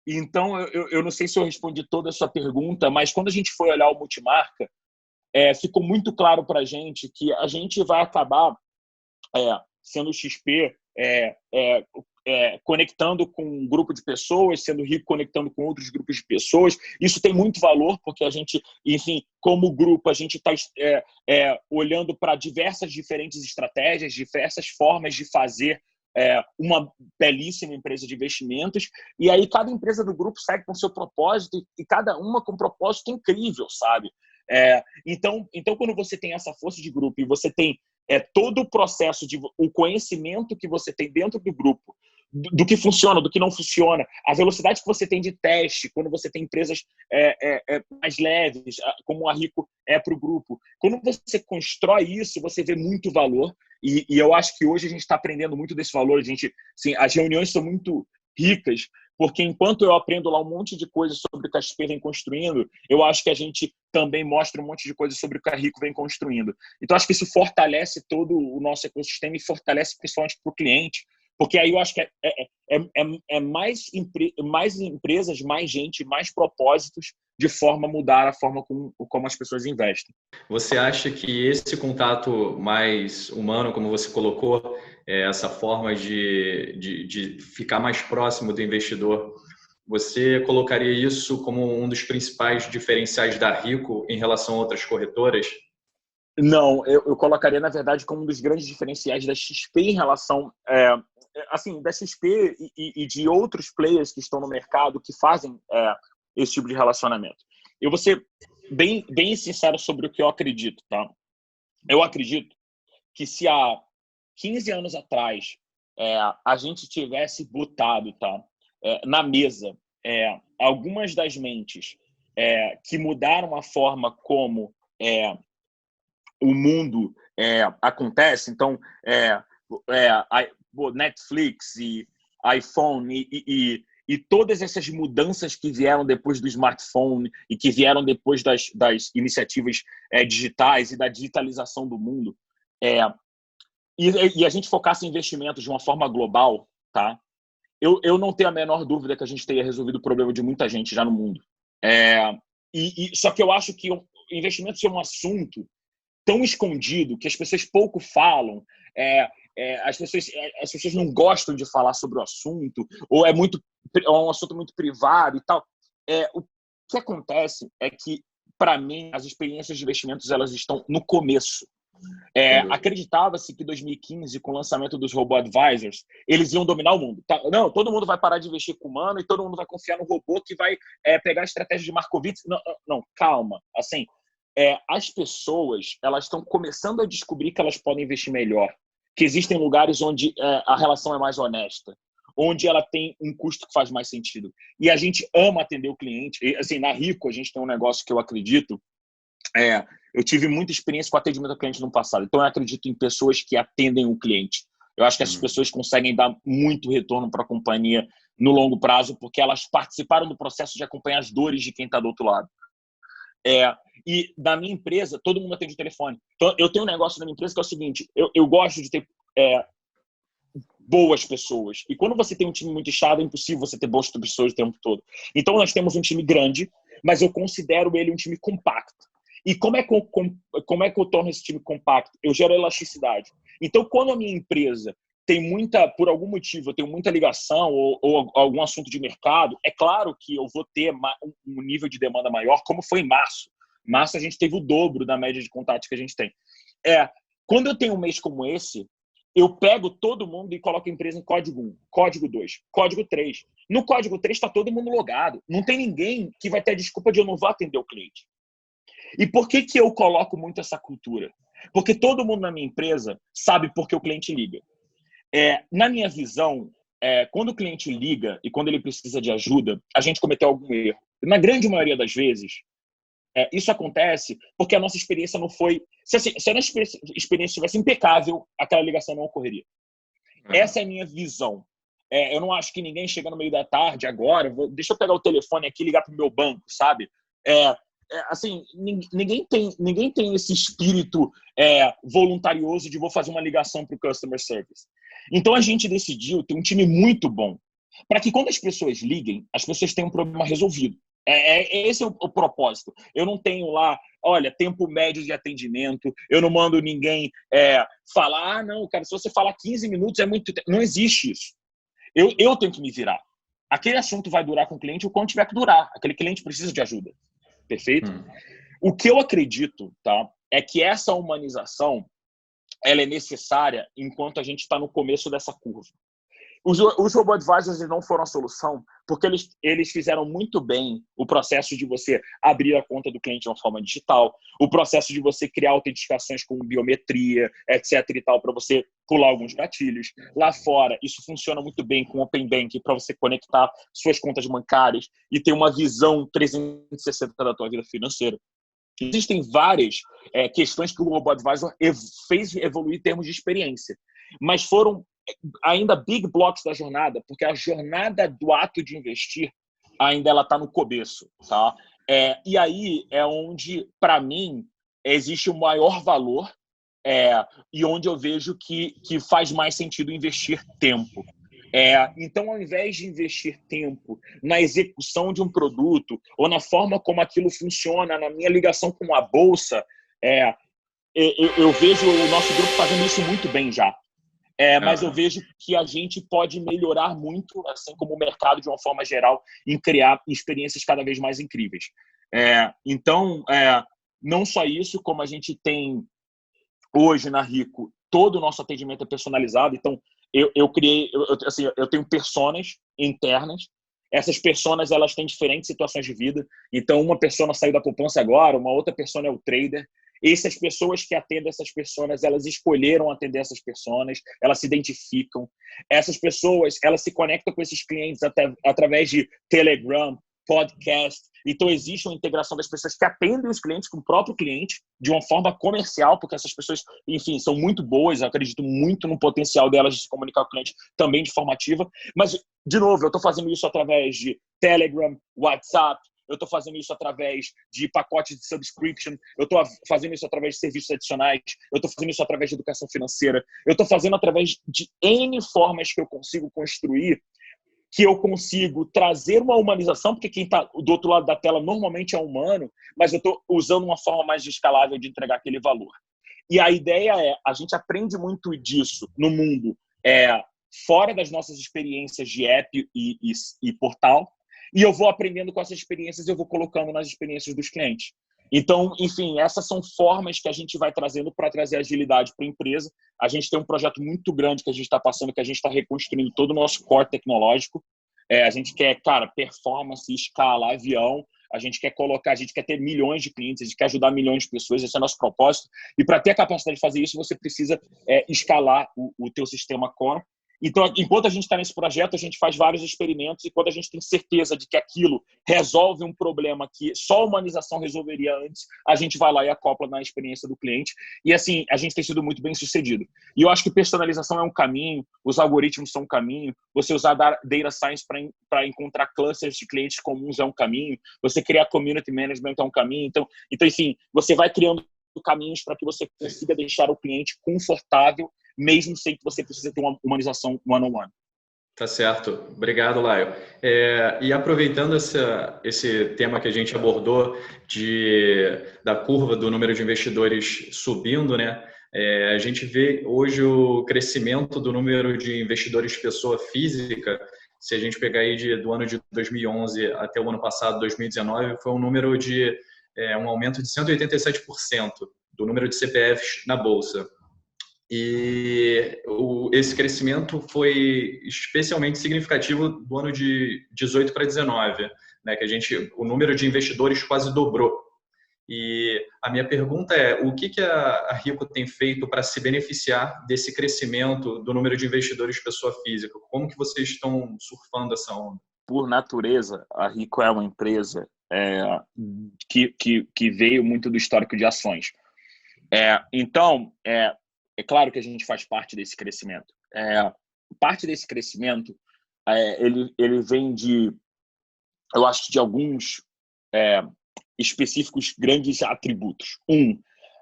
Então, eu não sei se eu respondi toda a sua pergunta, mas quando a gente foi olhar o multimarca, ficou muito claro para a gente que a gente vai acabar sendo XP, conectando com um grupo de pessoas, sendo Rico conectando com outros grupos de pessoas. Isso tem muito valor, porque a gente, enfim, como grupo, a gente está olhando para diversas diferentes estratégias, diversas formas de fazer uma belíssima empresa de investimentos, e aí cada empresa do grupo segue com seu propósito, e cada uma com um propósito incrível, sabe? Então, quando você tem essa força de grupo e você tem todo o processo, o conhecimento que você tem dentro do grupo do que funciona, do que não funciona, a velocidade que você tem de teste, quando você tem empresas mais leves, como a Rico é para o grupo. Quando você constrói isso, você vê muito valor, e eu acho que hoje a gente está aprendendo muito desse valor. Assim, as reuniões são muito ricas, porque enquanto eu aprendo lá um monte de coisas sobre o que a XP vem construindo, eu acho que a gente também mostra um monte de coisas sobre o que a Rico vem construindo. Então, acho que isso fortalece todo o nosso ecossistema e fortalece principalmente para o cliente, porque aí eu acho que mais empresas, mais gente, mais propósitos, de forma a mudar a forma como as pessoas investem. Você acha que esse contato mais humano, como você colocou, essa forma de ficar mais próximo do investidor, você colocaria isso como um dos principais diferenciais da Rico em relação a outras corretoras? Não, eu colocaria, na verdade, como um dos grandes diferenciais da XP em relação assim, da XP e de outros players que estão no mercado que fazem esse tipo de relacionamento. Eu vou ser bem sincero sobre o que eu acredito, tá? Eu acredito que se há 15 anos atrás a gente tivesse botado, tá, na mesa algumas das mentes que mudaram a forma como o mundo acontece, então Netflix e iPhone e todas essas mudanças que vieram depois do smartphone e que vieram depois das iniciativas digitais e da digitalização do mundo, e a gente focasse em investimentos de uma forma global, tá? Eu não tenho a menor dúvida que a gente teria resolvido o problema de muita gente já no mundo. Só que eu acho que investimentos é um assunto tão escondido que as pessoas pouco falam, as pessoas não gostam de falar sobre o assunto, ou é um assunto muito privado e tal. O que acontece é que, para mim, as experiências de investimentos elas estão no começo. Acreditava-se que em 2015, com o lançamento dos robo-advisors, eles iam dominar o mundo. Tá? Não, todo mundo vai parar de investir com humano e todo mundo vai confiar no robô que vai pegar a estratégia de Markowitz. Não, calma. Assim, as pessoas elas estão começando a descobrir que elas podem investir melhor, que existem lugares onde a relação é mais honesta, onde ela tem um custo que faz mais sentido. E a gente ama atender o cliente. E, assim, na Rico, a gente tem um negócio que eu acredito. Eu tive muita experiência com atendimento ao cliente no passado, então eu acredito em pessoas que atendem o cliente. Eu acho que essas pessoas conseguem dar muito retorno para a companhia no longo prazo, porque elas participaram do processo de acompanhar as dores de quem está do outro lado. E da minha empresa, todo mundo atende o telefone. Então, eu tenho um negócio na minha empresa que é o seguinte, eu gosto de ter boas pessoas. E quando você tem um time muito inchado, é impossível você ter boas pessoas o tempo todo. Então, nós temos um time grande, mas eu considero ele um time compacto. E como é que eu torno esse time compacto? Eu gero elasticidade. Então, quando a minha empresa tem por algum motivo, eu tenho muita ligação ou algum assunto de mercado, é claro que eu vou ter um nível de demanda maior, como foi em março. Em março, a gente teve o dobro da média de contatos que a gente tem. Quando eu tenho um mês como esse, eu pego todo mundo e coloco a empresa em código 1, código 2, código 3. No código 3 está todo mundo logado. Não tem ninguém que vai ter a desculpa de eu não vou atender o cliente. E por que eu coloco muito essa cultura? Porque todo mundo na minha empresa sabe por que o cliente liga. Na minha visão, quando o cliente liga e quando ele precisa de ajuda, a gente cometeu algum erro. Na grande maioria das vezes, isso acontece porque a nossa experiência não foi... Se a nossa experiência estivesse impecável, aquela ligação não ocorreria. Essa é a minha visão. Eu não acho que ninguém chega no meio da tarde agora, deixa eu pegar o telefone aqui e ligar para o meu banco, sabe? Assim, ninguém tem esse espírito voluntarioso de vou fazer uma ligação para o customer service. Então a gente decidiu ter um time muito bom para que quando as pessoas liguem, as pessoas tenham um problema resolvido. Esse é o propósito. Eu não tenho lá, olha, tempo médio de atendimento, eu não mando ninguém falar, não, cara, se você falar 15 minutos é muito tempo. Não existe isso. Eu tenho que me virar. Aquele assunto vai durar com o cliente o quanto tiver que durar. Aquele cliente precisa de ajuda. Perfeito? O que eu acredito, tá, é que essa humanização ela é necessária enquanto a gente está no começo dessa curva. os robo-advisors não foram a solução porque eles fizeram muito bem o processo de você abrir a conta do cliente de uma forma digital, o processo de você criar autenticações com biometria, etc. e tal, para você pular alguns gatilhos. Lá fora, isso funciona muito bem com o Open Banking para você conectar suas contas bancárias e ter uma visão 360 da tua vida financeira. Existem várias questões que o robo-advisor fez evoluir em termos de experiência, mas foram ainda big blocks da jornada, porque a jornada do ato de investir ainda ela está no começo, tá? E aí é onde, para mim, existe o maior valor e onde eu vejo que faz mais sentido investir tempo. Então, ao invés de investir tempo na execução de um produto ou na forma como aquilo funciona, na minha ligação com a bolsa, eu vejo o nosso grupo fazendo isso muito bem já. Mas eu vejo que a gente pode melhorar muito, assim como o mercado de uma forma geral, em criar experiências cada vez mais incríveis. Então, não só isso, como a gente tem hoje na Rico, todo o nosso atendimento é personalizado. Então, eu tenho personas internas. Essas personas, elas têm diferentes situações de vida. Então, uma pessoa saiu da poupança agora, uma outra pessoa é o trader. Essas pessoas que atendem essas pessoas, elas escolheram atender essas pessoas, elas se identificam. Essas pessoas, elas se conectam com esses clientes através de Telegram, podcast. Então, existe uma integração das pessoas que atendem os clientes com o próprio cliente de uma forma comercial, porque essas pessoas, enfim, são muito boas, eu acredito muito no potencial delas de se comunicar com o cliente também de forma ativa. Mas, de novo, eu estou fazendo isso através de Telegram, WhatsApp, eu estou fazendo isso através de pacotes de subscription, eu estou fazendo isso através de serviços adicionais, eu estou fazendo isso através de educação financeira, eu estou fazendo através de N formas que eu consigo construir, que eu consigo trazer uma humanização, porque quem está do outro lado da tela normalmente é humano, mas eu estou usando uma forma mais escalável de entregar aquele valor. E a ideia a gente aprende muito disso no mundo, fora das nossas experiências de app e portal, e eu vou aprendendo com essas experiências, eu vou colocando nas experiências dos clientes. Então, enfim, essas são formas que a gente vai trazendo para trazer agilidade para a empresa. A gente tem um projeto muito grande que a gente está passando, que a gente está reconstruindo todo o nosso core tecnológico. A gente quer, performance, escala, avião. A gente quer ter milhões de clientes, a gente quer ajudar milhões de pessoas, esse é o nosso propósito. E para ter a capacidade de fazer isso, você precisa escalar o teu sistema core. Então, enquanto a gente está nesse projeto, a gente faz vários experimentos e quando a gente tem certeza de que aquilo resolve um problema que só a humanização resolveria antes, a gente vai lá e acopla na experiência do cliente. E assim, a gente tem sido muito bem sucedido. E eu acho que personalização é um caminho, os algoritmos são um caminho, você usar data science para encontrar clusters de clientes comuns é um caminho, você criar community management é um caminho. Então enfim, você vai criando caminhos para que você consiga deixar o cliente confortável, mesmo sem que você precise ter uma humanização one-on-one. Tá certo. Obrigado, Laio. E aproveitando esse tema que a gente abordou da curva do número de investidores subindo, né? A gente vê hoje o crescimento do número de investidores pessoa física. Se a gente pegar aí do ano de 2011 até o ano passado, 2019, foi um número de um aumento de 187% do número de CPFs na Bolsa. E esse crescimento foi especialmente significativo do ano de 18 para 19, né, que o número de investidores quase dobrou. E a minha pergunta o que a Rico tem feito para se beneficiar desse crescimento do número de investidores pessoa física? Como que vocês estão surfando essa onda? Por natureza, a Rico é uma empresa que veio muito do histórico de ações. Então, é claro que a gente faz parte desse crescimento. Parte desse crescimento, ele vem eu acho, de alguns específicos grandes atributos.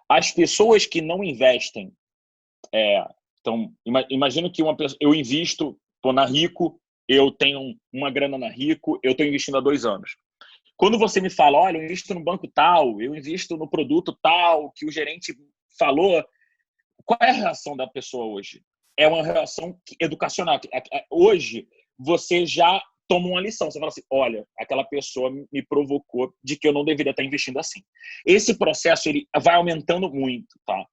As pessoas que não investem. Então, imagino que eu invisto na Rico, eu tenho uma grana na Rico, eu estou investindo há 2 anos. Quando você me fala, olha, eu invisto no banco tal, eu invisto no produto tal, que o gerente falou, qual é a reação da pessoa hoje? É uma reação educacional. Hoje, você já toma uma lição. Você fala assim, olha, aquela pessoa me provocou de que eu não deveria estar investindo assim. Esse processo ele vai aumentando muito, tá?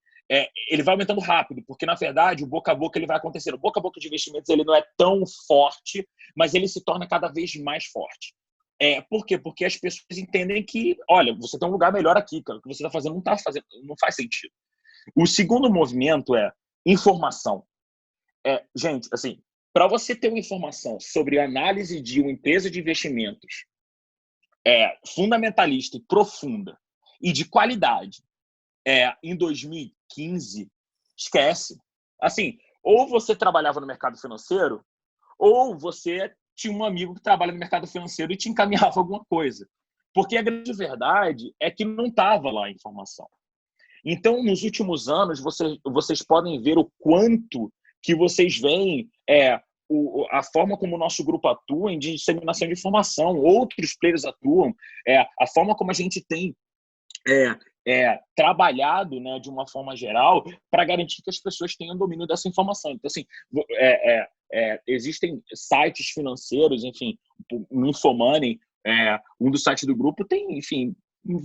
ele vai aumentando rápido, porque, na verdade, o boca a boca ele vai acontecer. O boca a boca de investimentos ele não é tão forte, mas ele se torna cada vez mais forte. Por quê? Porque as pessoas entendem que, olha, você tem um lugar melhor aqui, cara. O que você está fazendo não faz sentido. O segundo movimento é informação. Gente, assim, para você ter uma informação sobre a análise de uma empresa de investimentos fundamentalista e profunda e de qualidade em 2015, esquece. Assim, ou você trabalhava no mercado financeiro, ou você tinha um amigo que trabalha no mercado financeiro e te encaminhava alguma coisa. Porque a grande verdade é que não estava lá a informação. Então, nos últimos anos, vocês podem ver o quanto que vocês veem a forma como o nosso grupo atua em disseminação de informação, outros players atuam, a forma como a gente tem trabalhado, né, de uma forma geral para garantir que as pessoas tenham domínio dessa informação. Então, assim, existem sites financeiros, enfim, o Infomoney, um dos sites do grupo tem, enfim,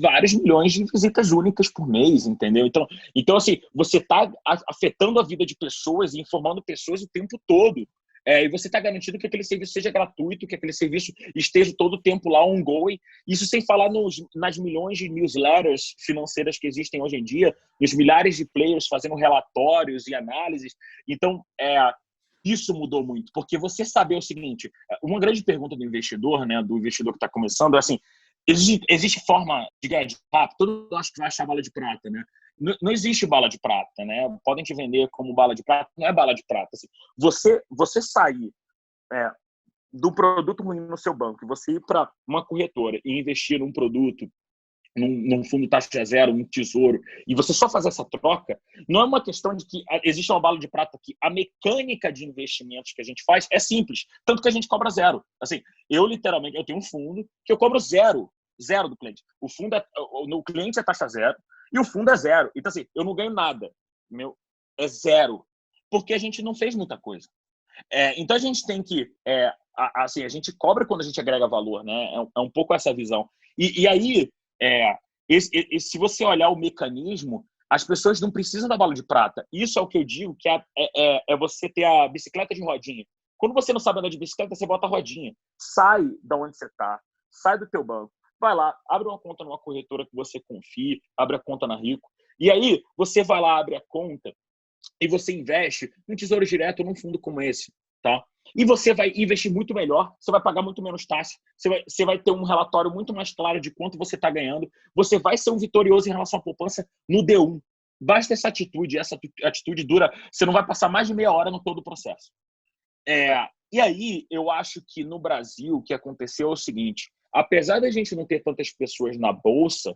vários milhões de visitas únicas por mês, entendeu? Então assim, você está afetando a vida de pessoas e informando pessoas o tempo todo. E você está garantindo que aquele serviço seja gratuito, que aquele serviço esteja todo o tempo lá ongoing. Isso sem falar nas milhões de newsletters financeiras que existem hoje em dia, nos milhares de players fazendo relatórios e análises. Então, isso mudou muito, porque você saber o seguinte, uma grande pergunta do investidor, né, do investidor que está começando, é assim, existe forma de ganhar de rápido? Todo mundo acha que vai achar bala de prata, né? Não existe bala de prata, né? Podem te vender como bala de prata, não é bala de prata. Assim. Você sair do produto ruim no seu banco e você ir para uma corretora e investir num produto, num fundo taxa zero, num tesouro, e você só fazer essa troca, não é uma questão de que existe uma bala de prata aqui. A mecânica de investimentos que a gente faz é simples, tanto que a gente cobra zero. Assim, eu tenho um fundo que eu cobro zero do cliente. O cliente é taxa zero e o fundo é zero. Então, assim, eu não ganho nada. É zero. Porque a gente não fez muita coisa. Então, a gente tem que... assim, a gente cobra quando a gente agrega valor, né? É um pouco essa visão. E aí, se você olhar o mecanismo, as pessoas não precisam da bala de prata. Isso é o que eu digo, que é você ter a bicicleta de rodinha. Quando você não sabe andar de bicicleta, você bota a rodinha. Sai da onde você está. Sai do teu banco. Vai lá, abre uma conta numa corretora que você confie, abre a conta na Rico. E aí, você vai lá, abre a conta e você investe num tesouro direto num fundo como esse, tá? E você vai investir muito melhor, você vai pagar muito menos taxa, você vai ter um relatório muito mais claro de quanto você está ganhando, você vai ser um vitorioso em relação à poupança no D1. Basta essa atitude dura, você não vai passar mais de meia hora no todo o processo. E aí, eu acho que no Brasil o que aconteceu é o seguinte, apesar da gente não ter tantas pessoas na Bolsa,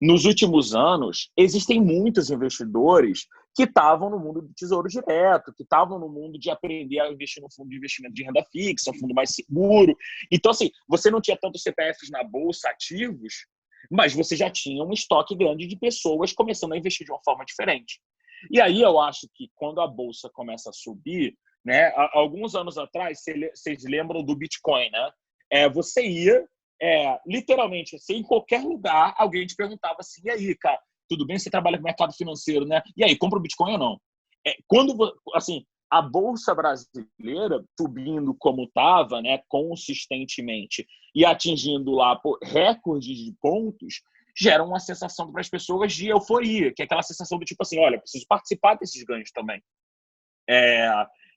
nos últimos anos, existem muitos investidores que estavam no mundo do tesouro direto, que estavam no mundo de aprender a investir no fundo de investimento de renda fixa, um fundo mais seguro. Então, assim, você não tinha tantos CPFs na Bolsa ativos, mas você já tinha um estoque grande de pessoas começando a investir de uma forma diferente. E aí eu acho que quando a Bolsa começa a subir, né, alguns anos atrás, vocês lembram do Bitcoin, né? Você ia... literalmente, assim, em qualquer lugar, alguém te perguntava assim, e aí, cara, tudo bem? Você trabalha com mercado financeiro, né? E aí, compra o Bitcoin ou não? Quando, assim, a Bolsa Brasileira subindo como estava, né, consistentemente, e atingindo lá recordes de pontos, gera uma sensação para as pessoas de euforia, que é aquela sensação do tipo assim, olha, preciso participar desses ganhos também.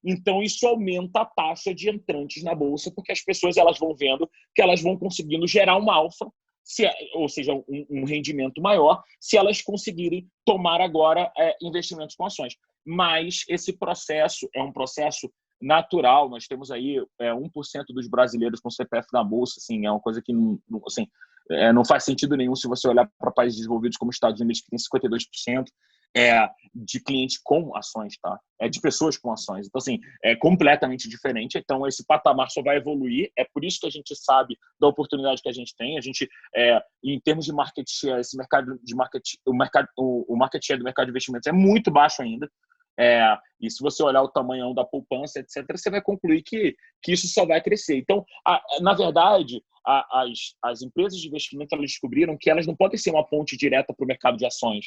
Então, isso aumenta a taxa de entrantes na Bolsa, porque as pessoas elas vão vendo que elas vão conseguindo gerar um alfa, ou seja, um rendimento maior, se elas conseguirem tomar agora investimentos com ações. Mas esse processo é um processo natural. Nós temos aí 1% dos brasileiros com CPF na Bolsa. Assim, é uma coisa que assim, não faz sentido nenhum se você olhar para países desenvolvidos como os Estados Unidos, que tem 52%. De clientes com ações, tá? De pessoas com ações. Então, assim, é completamente diferente. Então, esse patamar só vai evoluir. É por isso que a gente sabe da oportunidade que a gente tem. A gente, em termos de market share, esse mercado de o market share do mercado de investimentos é muito baixo ainda. E se você olhar o tamanho da poupança, etc., você vai concluir que isso só vai crescer. Então, na verdade, as empresas de investimento elas descobriram que elas não podem ser uma ponte direta para o mercado de ações.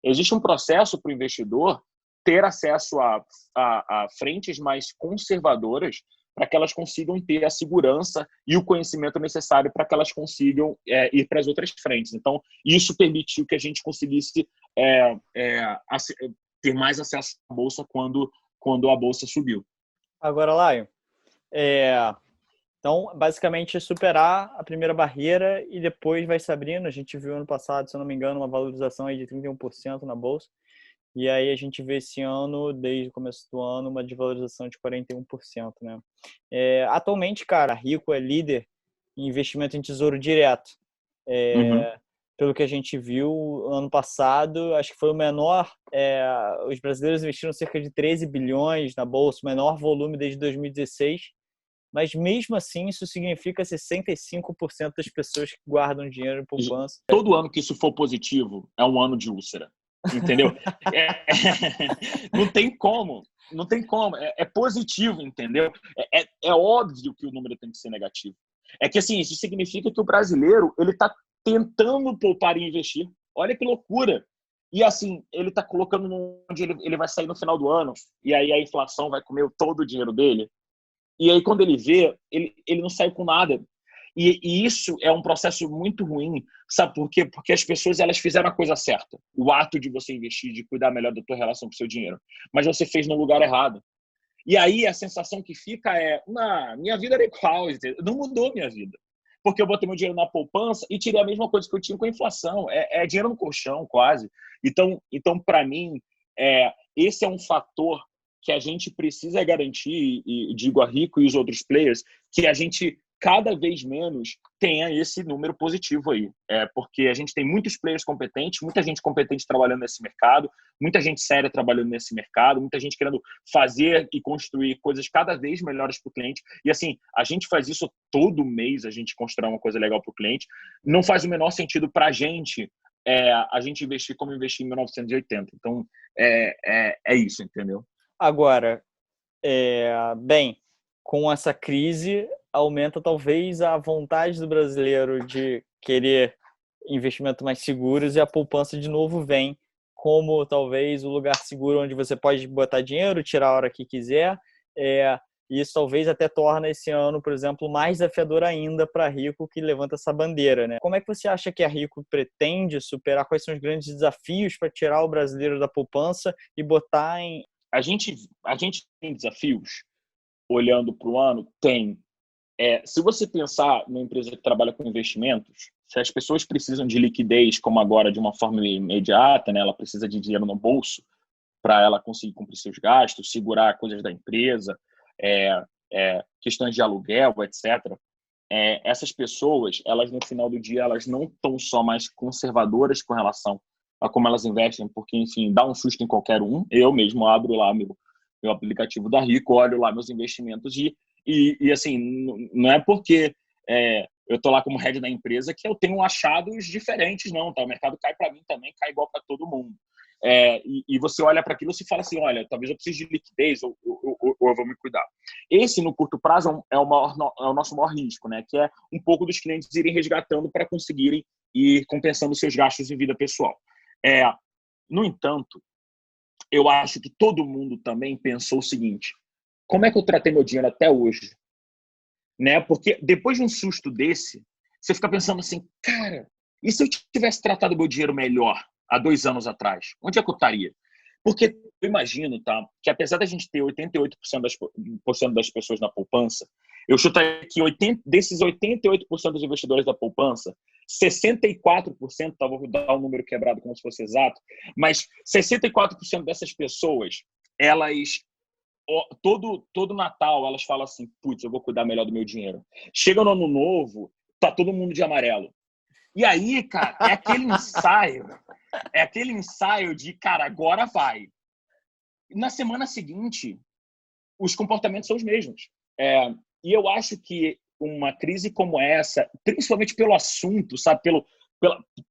existe um processo para o investidor ter acesso a frentes mais conservadoras para que elas consigam ter a segurança e o conhecimento necessário para que elas consigam ir para as outras frentes. Então, isso permitiu que a gente conseguisse ter mais acesso à Bolsa quando a Bolsa subiu. Agora, Laio, então, basicamente, superar a primeira barreira e depois vai se abrindo. A gente viu ano passado, se eu não me engano, uma valorização aí de 31% na Bolsa. E aí a gente vê esse ano, desde o começo do ano, uma desvalorização de 41%, né? Atualmente, cara, a Rico é líder em investimento em tesouro direto. Pelo que a gente viu ano passado, acho que foi o menor. Os brasileiros investiram cerca de 13 bilhões na Bolsa, o menor volume desde 2016. Mas mesmo assim, isso significa 65% das pessoas que guardam dinheiro em poupança. Todo ano que isso for positivo é um ano de úlcera. Entendeu? Não tem como. Não tem como. É positivo, entendeu? É óbvio que o número tem que ser negativo. É que, assim, isso significa que o brasileiro ele está tentando poupar e investir. Olha que loucura. E, assim, ele está colocando onde ele vai sair no final do ano, e aí a inflação vai comer todo o dinheiro dele. E aí, quando ele vê, ele não saiu com nada. E isso é um processo muito ruim, sabe por quê? Porque as pessoas elas fizeram a coisa certa. O ato de você investir, de cuidar melhor da tua relação com o seu dinheiro. Mas você fez no lugar errado. E aí a sensação que fica minha vida era igual, entendeu? Não mudou minha vida. Porque eu botei meu dinheiro na poupança e tirei a mesma coisa que eu tinha com a inflação. É dinheiro no colchão, quase. Então para mim, esse é um fator que a gente precisa garantir, e digo a Rico e os outros players, que a gente cada vez menos tenha esse número positivo aí. Porque a gente tem muitos players competentes, muita gente competente trabalhando nesse mercado, muita gente séria trabalhando nesse mercado, muita gente querendo fazer e construir coisas cada vez melhores para o cliente. E assim, a gente faz isso todo mês, a gente constrói uma coisa legal para o cliente. Não faz o menor sentido para a gente investir como investir em 1980. Então, é isso, entendeu? Agora, bem, com essa crise, aumenta talvez a vontade do brasileiro de querer investimentos mais seguros e a poupança de novo vem como talvez o lugar seguro onde você pode botar dinheiro, tirar a hora que quiser. Isso talvez até torna esse ano, por exemplo, mais desafiador ainda para a Rico, que levanta essa bandeira, né? Como é que você acha que a Rico pretende superar? Quais são os grandes desafios para tirar o brasileiro da poupança e botar em... A gente tem desafios olhando para o ano? Tem. Se você pensar numa empresa que trabalha com investimentos, se as pessoas precisam de liquidez, como agora, de uma forma imediata, né, ela precisa de dinheiro no bolso para ela conseguir cumprir seus gastos, segurar coisas da empresa, questões de aluguel, etc. Essas pessoas, elas no final do dia, elas não estão só mais conservadoras com relação a como elas investem, porque, enfim, dá um susto em qualquer um. Eu mesmo abro lá meu aplicativo da Rico, olho lá meus investimentos e assim, não é porque eu tô lá como head da empresa que eu tenho achados diferentes, não, tá? O mercado cai para mim também, cai igual para todo mundo. E você olha para aquilo e fala assim, olha, talvez eu precise de liquidez ou eu vou me cuidar. Esse, no curto prazo, é o nosso maior risco, né? Que é um pouco dos clientes irem resgatando para conseguirem ir compensando seus gastos em vida pessoal. No entanto, eu acho que todo mundo também pensou o seguinte: como é que eu tratei meu dinheiro até hoje? Né? Porque depois de um susto desse, você fica pensando assim, cara, e se eu tivesse tratado meu dinheiro melhor há 2 anos atrás? Onde é que eu estaria? Porque eu imagino, tá, que apesar da gente ter 88% das pessoas na poupança, eu chutaria que desses 88% dos investidores da poupança, 64%, tá, vou dar um número quebrado como se fosse exato, mas 64% dessas pessoas, elas, todo Natal, elas falam assim, putz, eu vou cuidar melhor do meu dinheiro. Chega no Ano Novo, tá todo mundo de amarelo. E aí, cara, é aquele ensaio de, cara, agora vai. Na semana seguinte, os comportamentos são os mesmos. E eu acho que uma crise como essa, principalmente pelo assunto, sabe,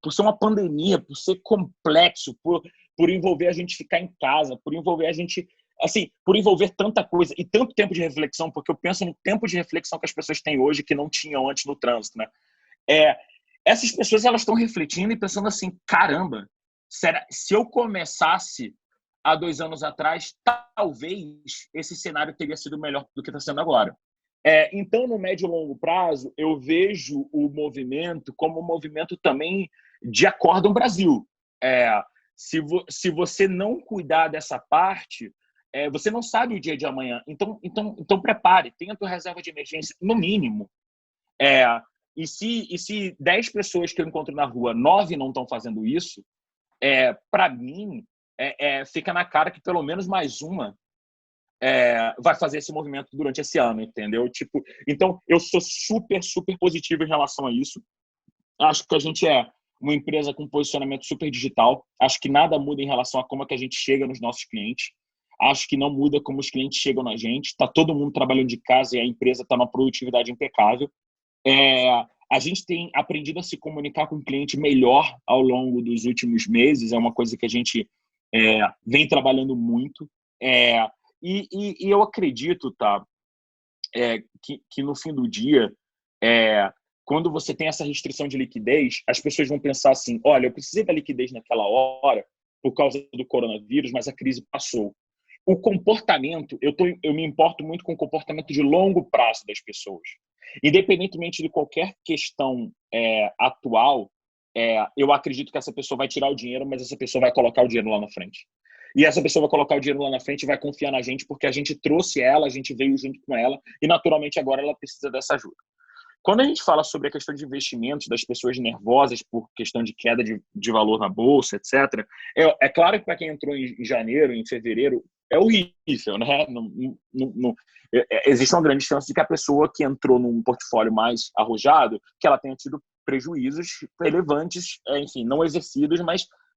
por ser uma pandemia, por ser complexo, por envolver a gente ficar em casa, por envolver a gente, assim, por envolver tanta coisa e tanto tempo de reflexão, porque eu penso no tempo de reflexão que as pessoas têm hoje que não tinham antes no trânsito, né? Essas pessoas, elas estão refletindo e pensando assim, caramba, Se eu começasse há 2 anos atrás, talvez esse cenário teria sido melhor do que está sendo agora. Então, no médio e longo prazo, eu vejo o movimento como um movimento também de Acordam Brasil. Se você não cuidar dessa parte, você não sabe o dia de amanhã. Então prepare, tenha a tua reserva de emergência, no mínimo. E se 10 pessoas que eu encontro na rua, 9 não estão fazendo isso, para mim, fica na cara que pelo menos mais uma vai fazer esse movimento durante esse ano, entendeu? Então, eu sou super, super positivo em relação a isso. Acho que a gente é uma empresa com posicionamento super digital. Acho que nada muda em relação a como é que a gente chega nos nossos clientes. Acho que não muda como os clientes chegam na gente. Está todo mundo trabalhando de casa e a empresa está numa produtividade impecável. A gente tem aprendido a se comunicar com o cliente melhor ao longo dos últimos meses. É uma coisa que a gente vem trabalhando muito. E eu acredito, tá, que no fim do dia, quando você tem essa restrição de liquidez, as pessoas vão pensar assim, olha, eu precisei da liquidez naquela hora por causa do coronavírus, mas a crise passou. O comportamento, eu me importo muito com o comportamento de longo prazo das pessoas. Independentemente de qualquer questão atual, eu acredito que essa pessoa vai tirar o dinheiro, mas essa pessoa vai colocar o dinheiro lá na frente. E essa pessoa vai colocar o dinheiro lá na frente e vai confiar na gente, porque a gente trouxe ela, a gente veio junto com ela, e naturalmente agora ela precisa dessa ajuda. Quando a gente fala sobre a questão de investimentos das pessoas nervosas por questão de queda de valor na bolsa, etc., é claro que para quem entrou em janeiro, em fevereiro, é horrível, né? Existe uma grande chance de que a pessoa que entrou num portfólio mais arrojado, que ela tenha tido prejuízos relevantes, enfim, não exercidos,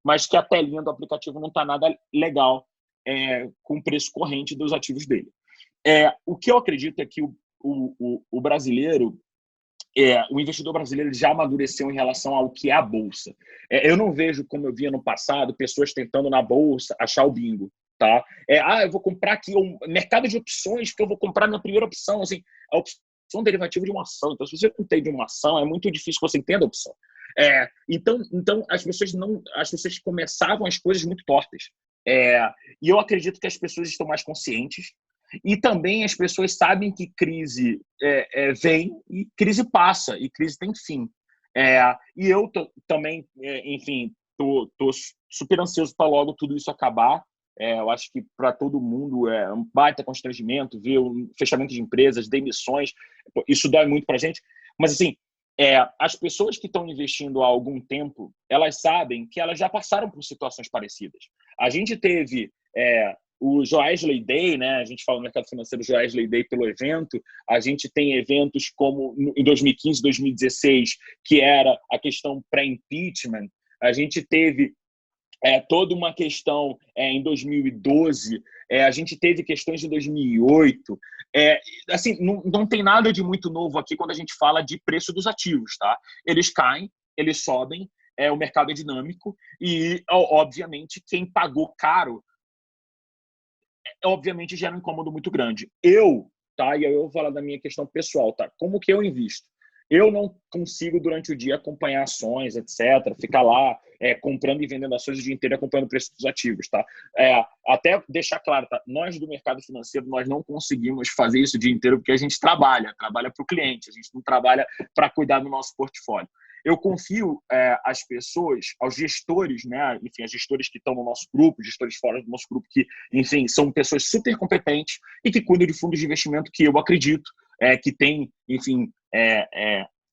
mas que a telinha do aplicativo não está nada legal com o preço corrente dos ativos dele. O que eu acredito é que o brasileiro, o investidor brasileiro já amadureceu em relação ao que é a Bolsa. Eu não vejo, como eu via no passado, pessoas tentando na Bolsa achar o bingo. Tá? Eu vou comprar aqui um mercado de opções, porque eu vou comprar minha primeira opção. Assim, a opção derivativa de uma ação. Então, se você não tem de uma ação, é muito difícil que você entenda a opção. Então as pessoas começavam as coisas muito tortas. E eu acredito que as pessoas estão mais conscientes. E também as pessoas sabem que crise vem e crise passa, e crise tem fim. E eu também, enfim, tô super ansioso para logo tudo isso acabar. Eu acho que para todo mundo é um baita constrangimento ver o fechamento de empresas, demissões, isso dói muito para a gente. Mas, assim, as pessoas que estão investindo há algum tempo, elas sabem que elas já passaram por situações parecidas. A gente teve o Joesley Day, né? A gente fala no mercado financeiro Joesley Day pelo evento. A gente tem eventos como em 2015, 2016, que era a questão pré-impeachment. A gente teve toda uma questão em 2012, a gente teve questões de 2008. Assim, não tem nada de muito novo aqui quando a gente fala de preço dos ativos, tá? Eles caem, eles sobem, o mercado é dinâmico e, obviamente, quem pagou caro, obviamente, gera um incômodo muito grande. Tá? E eu vou falar da minha questão pessoal, tá? Como que eu invisto? Eu não consigo, durante o dia, acompanhar ações, etc., ficar lá comprando e vendendo ações o dia inteiro, acompanhando o preço dos ativos, tá? Até deixar claro, tá? Nós do mercado financeiro, nós não conseguimos fazer isso o dia inteiro porque a gente trabalha para o cliente, a gente não trabalha para cuidar do nosso portfólio. Eu confio às pessoas, aos gestores, né? Enfim, as gestores que estão no nosso grupo, gestores fora do nosso grupo, que, enfim, são pessoas super competentes e que cuidam de fundos de investimento que eu acredito, que tem, enfim,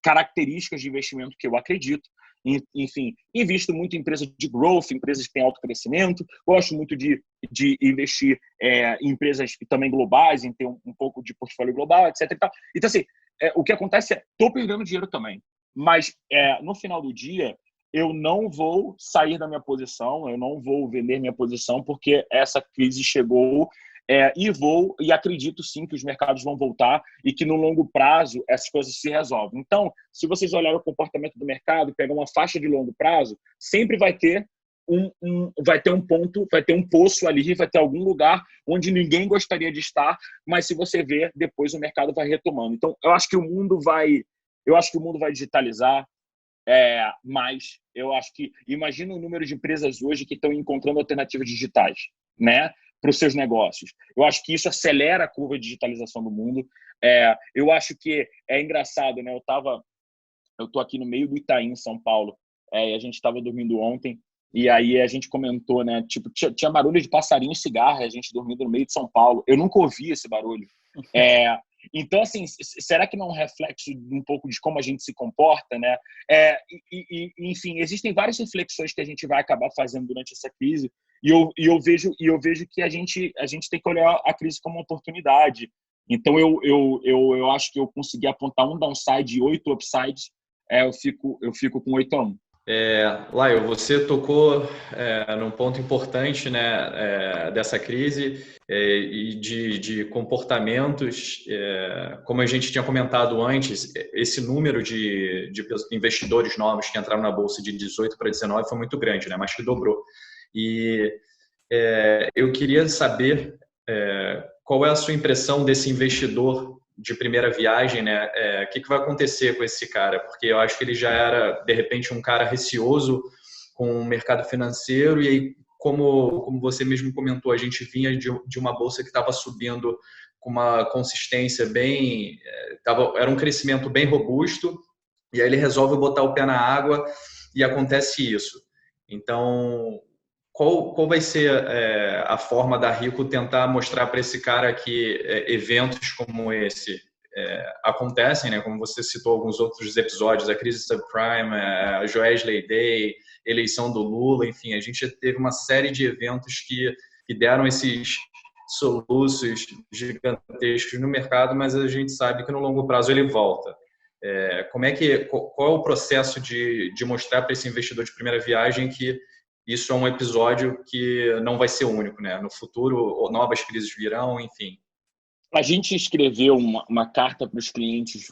características de investimento que eu acredito. Enfim, invisto muito em empresas de growth, empresas que têm alto crescimento, gosto muito de investir em empresas também globais, em ter um pouco de portfólio global, etc. Então, assim, o que acontece estou perdendo dinheiro também, mas no final do dia, eu não vou sair da minha posição, eu não vou vender minha posição, porque essa crise chegou. E acredito sim que os mercados vão voltar e que no longo prazo essas coisas se resolvem. Então, se vocês olharem o comportamento do mercado, pegar uma faixa de longo prazo, sempre vai ter um ponto, vai ter um poço ali, vai ter algum lugar onde ninguém gostaria de estar, mas se você ver, depois o mercado vai retomando. Então, eu acho que o mundo vai digitalizar. Mas eu acho que, imagina o número de empresas hoje que estão encontrando alternativas digitais, né, para os seus negócios. Eu acho que isso acelera a curva de digitalização do mundo. Eu acho que é engraçado, né? Eu tô aqui no meio do Itaim, em São Paulo, e a gente estava dormindo ontem, e aí a gente comentou, né? Tipo, tinha barulho de passarinho e cigarro, a gente dormindo no meio de São Paulo. Eu nunca ouvi esse barulho. Então, assim, será que não é um reflexo um pouco de como a gente se comporta, né? Enfim, existem várias reflexões que a gente vai acabar fazendo durante essa crise, e eu vejo que a gente tem que olhar a crise como uma oportunidade. Então, eu acho que eu consegui apontar um downside e 8 upsides. Eu fico com 8-1. Laio, você tocou num ponto importante, né, dessa crise e de comportamentos. Como a gente tinha comentado antes, esse número de investidores novos que entraram na Bolsa de 18 para 19 foi muito grande, né, mas que dobrou. E eu queria saber qual é a sua impressão desse investidor de primeira viagem, né? O que vai acontecer com esse cara? Porque eu acho que ele já era, de repente, um cara receoso com o mercado financeiro e aí, como você mesmo comentou, a gente vinha de uma bolsa que estava subindo com uma consistência bem... era um crescimento bem robusto e aí ele resolve botar o pé na água e acontece isso. Então, qual vai ser a forma da Rico tentar mostrar para esse cara que eventos como esse acontecem, né? Como você citou alguns outros episódios, a crise subprime, a Joesley Day, eleição do Lula, enfim, a gente teve uma série de eventos que deram esses soluços gigantescos no mercado, mas a gente sabe que no longo prazo ele volta. Qual é o processo de mostrar para esse investidor de primeira viagem que isso é um episódio que não vai ser único, né? No futuro, novas crises virão, enfim. A gente escreveu uma carta para os clientes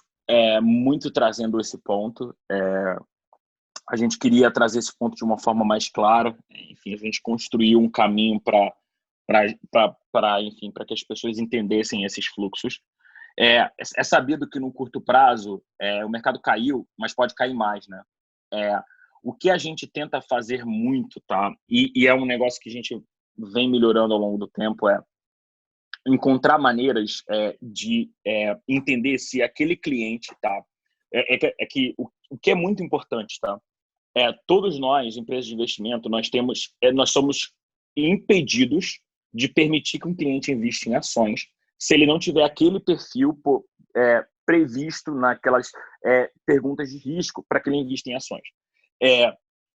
muito trazendo esse ponto. A gente queria trazer esse ponto de uma forma mais clara. Enfim, a gente construiu um caminho para que as pessoas entendessem esses fluxos. É sabido que no curto prazo o mercado caiu, mas pode cair mais, né? O que a gente tenta fazer muito, tá? E é um negócio que a gente vem melhorando ao longo do tempo, encontrar maneiras de entender se aquele cliente, tá? Que o que é muito importante, tá? Todos nós, empresas de investimento, nós somos impedidos de permitir que um cliente invista em ações se ele não tiver aquele perfil previsto naquelas perguntas de risco para que ele invista em ações.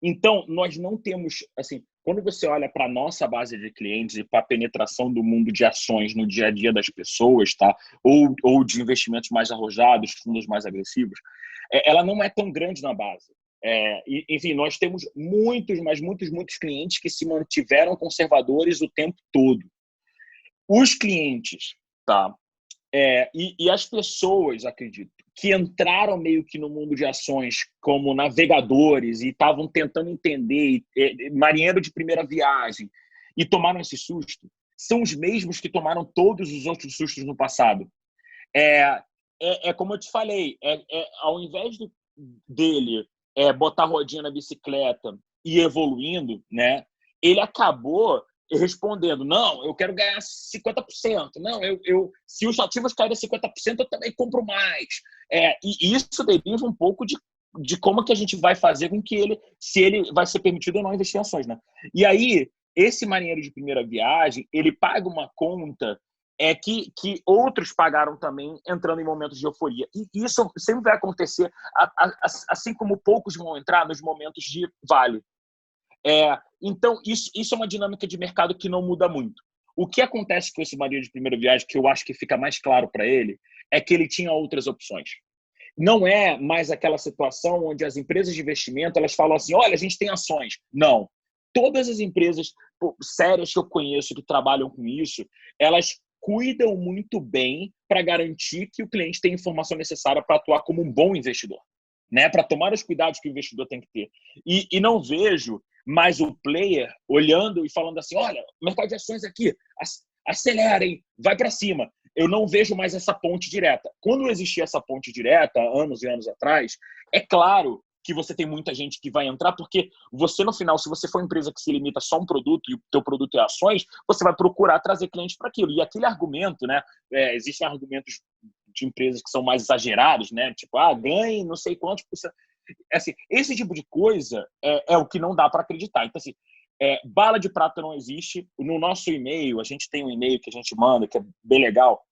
Então, nós não temos, assim, quando você olha para a nossa base de clientes e para a penetração do mundo de ações no dia a dia das pessoas, tá? Ou de investimentos mais arrojados, fundos mais agressivos, ela não é tão grande na base. Enfim, nós temos muitos clientes que se mantiveram conservadores o tempo todo. Os clientes, tá? E as pessoas, acredito, que entraram meio que no mundo de ações como navegadores e estavam tentando entender, marinheiro de primeira viagem, e tomaram esse susto, são os mesmos que tomaram todos os outros sustos no passado. Como eu te falei, ao invés dele botar rodinha na bicicleta e evoluindo, né, ele acabou respondendo, não, eu quero ganhar 50%, não, se os ativos caírem 50%, eu também compro mais. E isso deriva um pouco de como que a gente vai fazer com que se ele vai ser permitido ou não investir em ações, né? E aí, esse marinheiro de primeira viagem, ele paga uma conta que outros pagaram também entrando em momentos de euforia. E isso sempre vai acontecer, assim como poucos vão entrar nos momentos de vale. Então, isso é uma dinâmica de mercado que não muda muito. O que acontece com esse marinheiro de primeira viagem, que eu acho que fica mais claro para ele, é que ele tinha outras opções. Não é mais aquela situação onde as empresas de investimento elas falam assim, olha, a gente tem ações. Não. Todas as empresas sérias que eu conheço que trabalham com isso, elas cuidam muito bem para garantir que o cliente tem a informação necessária para atuar como um bom investidor, né? Para tomar os cuidados que o investidor tem que ter. E não vejo mais o player olhando e falando assim, olha, o mercado de ações aqui, acelerem, vai para cima. Eu não vejo mais essa ponte direta. Quando existia essa ponte direta, anos e anos atrás, é claro que você tem muita gente que vai entrar, porque você, no final, se você for uma empresa que se limita só a um produto e o teu produto é ações, você vai procurar trazer clientes para aquilo. E aquele argumento, né? Existem argumentos de empresas que são mais exagerados, né? Tipo, ganhe não sei quantos por cento. Assim, esse tipo de coisa é o que não dá para acreditar. Então, assim, bala de prata não existe. No nosso e-mail, a gente tem um e-mail que a gente manda, que é bem legal.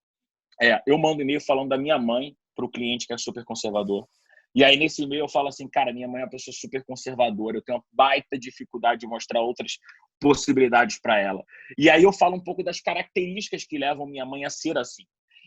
Eu mando e-mail falando da minha mãe para o cliente que é super conservador. E aí, nesse e-mail, eu falo assim, cara, minha mãe é uma pessoa super conservadora, eu tenho uma baita dificuldade de mostrar outras possibilidades para ela. E aí eu falo um pouco das características que levam minha mãe a ser assim.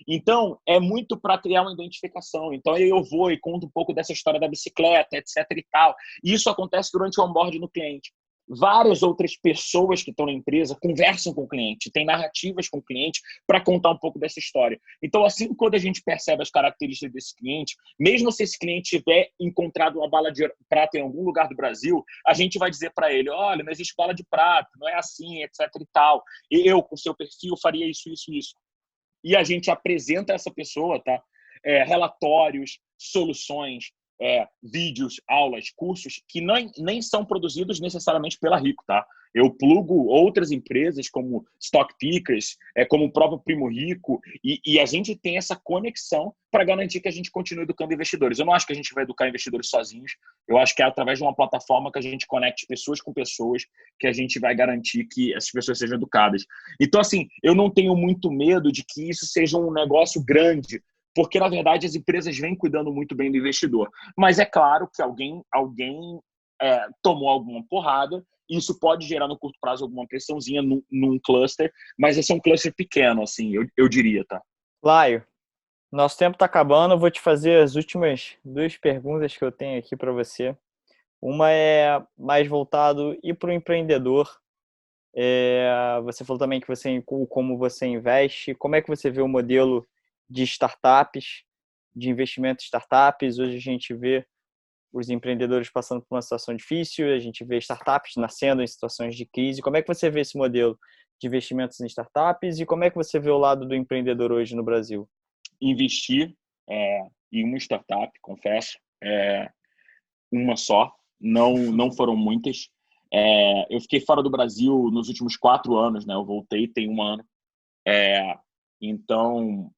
Então, é muito para criar uma identificação. Então, aí eu vou e conto um pouco dessa história da bicicleta, etc e tal. E isso acontece durante o onboard no cliente. Várias outras pessoas que estão na empresa conversam com o cliente, têm narrativas com o cliente para contar um pouco dessa história. Então, assim, quando a gente percebe as características desse cliente, mesmo se esse cliente tiver encontrado uma bala de prata em algum lugar do Brasil, a gente vai dizer para ele, olha, não existe bala de prata, não é assim, etc e tal. E eu, com seu perfil, faria isso, isso, isso. E a gente apresenta essa pessoa, tá? Relatórios, soluções, vídeos, aulas, cursos que nem são produzidos necessariamente pela Rico, tá? Eu plugo outras empresas como Stock Pickers, como o próprio Primo Rico, e a gente tem essa conexão para garantir que a gente continue educando investidores. Eu não acho que a gente vai educar investidores sozinhos, eu acho que é através de uma plataforma que a gente conecte pessoas com pessoas que a gente vai garantir que essas pessoas sejam educadas. Então, assim, eu não tenho muito medo de que isso seja um negócio grande, porque, na verdade, as empresas vêm cuidando muito bem do investidor. Mas é claro que alguém tomou alguma porrada, e isso pode gerar, no curto prazo, alguma pressãozinha num cluster, mas esse é um cluster pequeno, assim, eu diria, tá? Laio, nosso tempo está acabando, eu vou te fazer as últimas 2 perguntas que eu tenho aqui para você. Uma é mais voltado para o empreendedor. Você falou também que como você investe, como é que você vê o modelo de startups, de investimento em startups? Hoje a gente vê os empreendedores passando por uma situação difícil, a gente vê startups nascendo em situações de crise. Como é que você vê esse modelo de investimentos em startups e como é que você vê o lado do empreendedor hoje no Brasil? Investir em uma startup, confesso, uma só, não foram muitas. Eu fiquei fora do Brasil nos últimos 4 anos, né? Eu voltei tem 1 ano. Então,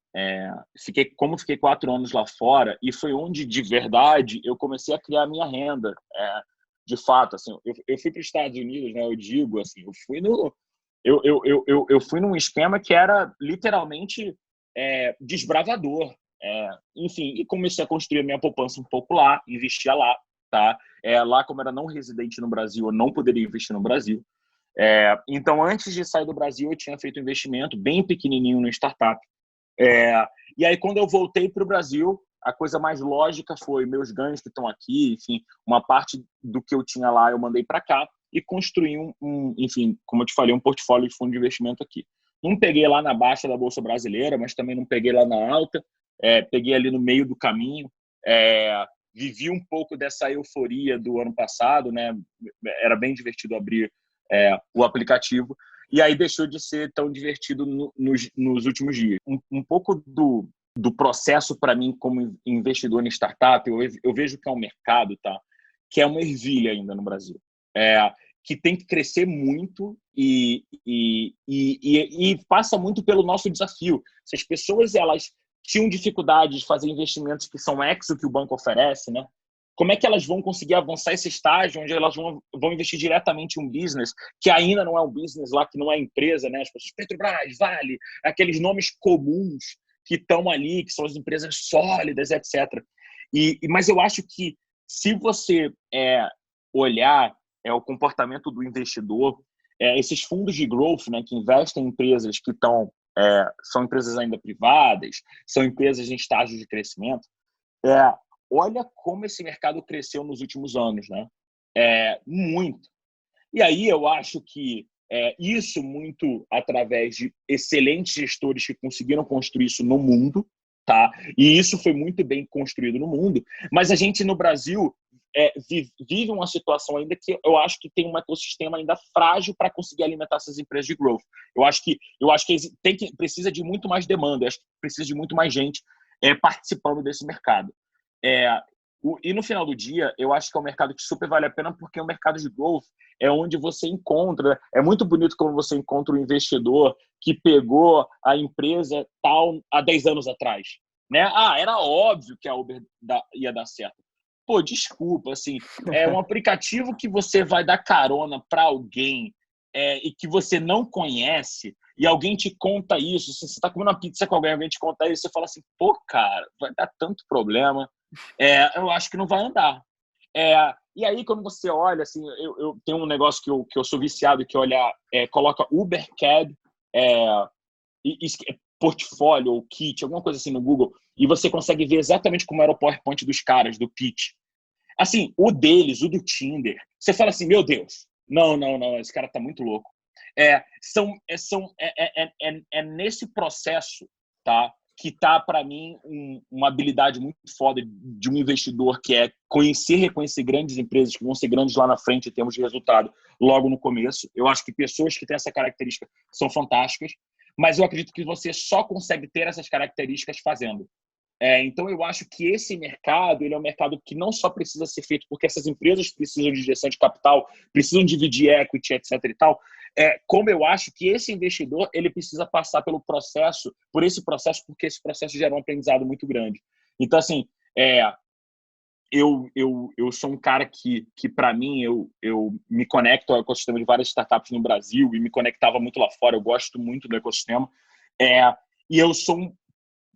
fiquei 4 anos lá fora e foi onde, de verdade, eu comecei a criar a minha renda. De fato, assim, eu fui para os Estados Unidos, né? Eu digo, assim, eu fui num esquema que era literalmente desbravador. Enfim, e comecei a construir a minha poupança um pouco lá, investia lá, tá? Lá, como era não residente no Brasil, eu não poderia investir no Brasil. Então, antes de sair do Brasil, eu tinha feito um investimento bem pequenininho no startup. E aí, quando eu voltei para o Brasil, a coisa mais lógica foi meus ganhos que estão aqui, enfim, uma parte do que eu tinha lá eu mandei para cá e construí enfim, como eu te falei, um portfólio de fundo de investimento aqui. Não peguei lá na baixa da Bolsa Brasileira, mas também não peguei lá na alta, peguei ali no meio do caminho, vivi um pouco dessa euforia do ano passado, né? Era bem divertido abrir o aplicativo, e aí deixou de ser tão divertido nos últimos dias. Um pouco do processo para mim como investidor em startup, eu vejo que é um mercado, tá? Que é uma ervilha ainda no Brasil. Que tem que crescer muito e passa muito pelo nosso desafio. Se as pessoas elas tinham dificuldade de fazer investimentos que são ex o que o banco oferece, né? Como é que elas vão conseguir avançar esse estágio onde elas vão investir diretamente em um business que ainda não é um business lá, que não é empresa, né? As pessoas, Petrobras, Vale, aqueles nomes comuns que estão ali, que são as empresas sólidas, etc. Mas eu acho que se você olhar o comportamento do investidor, esses fundos de growth, né, que investem em empresas que são empresas ainda privadas, são empresas em estágio de crescimento, olha como esse mercado cresceu nos últimos anos, né? Muito. E aí eu acho que isso muito através de excelentes gestores que conseguiram construir isso no mundo, tá? E isso foi muito bem construído no mundo, mas a gente no Brasil vive uma situação ainda que eu acho que tem um ecossistema ainda frágil para conseguir alimentar essas empresas de growth. Eu acho que precisa de muito mais demanda, eu acho que precisa de muito mais gente participando desse mercado. E no final do dia, eu acho que é um mercado que super vale a pena, porque o mercado de growth é onde você encontra. É muito bonito quando você encontra um investidor que pegou a empresa tal há 10 anos atrás. Né? Era óbvio que a Uber ia dar certo. Pô, desculpa, assim, é um aplicativo que você vai dar carona para alguém e que você não conhece, e alguém te conta isso. Se você está comendo uma pizza com alguém te conta isso, você fala assim, pô, cara, vai dar tanto problema. Eu acho que não vai andar. E aí, quando você olha, assim, eu tenho um negócio que eu sou viciado, que olha, coloca Uber Cab, portfólio ou kit, alguma coisa assim no Google, e você consegue ver exatamente como era o PowerPoint dos caras, do pitch. Assim, o deles, o do Tinder, você fala assim, meu Deus, não, esse cara tá muito louco. É nesse processo, tá, que tá, para mim, uma habilidade muito foda de um investidor, que é reconhecer grandes empresas que vão ser grandes lá na frente em termos de resultado logo no começo. Eu acho que pessoas que têm essa característica são fantásticas, mas eu acredito que você só consegue ter essas características fazendo. Então, eu acho que esse mercado, ele é um mercado que não só precisa ser feito porque essas empresas precisam de injeção de capital, precisam dividir equity, etc. e tal, como eu acho que esse investidor, ele precisa passar por esse processo, porque esse processo gera um aprendizado muito grande. Então, assim, eu sou um cara que para mim, eu me conecto ao ecossistema de várias startups no Brasil e me conectava muito lá fora. Eu gosto muito do ecossistema. E eu sou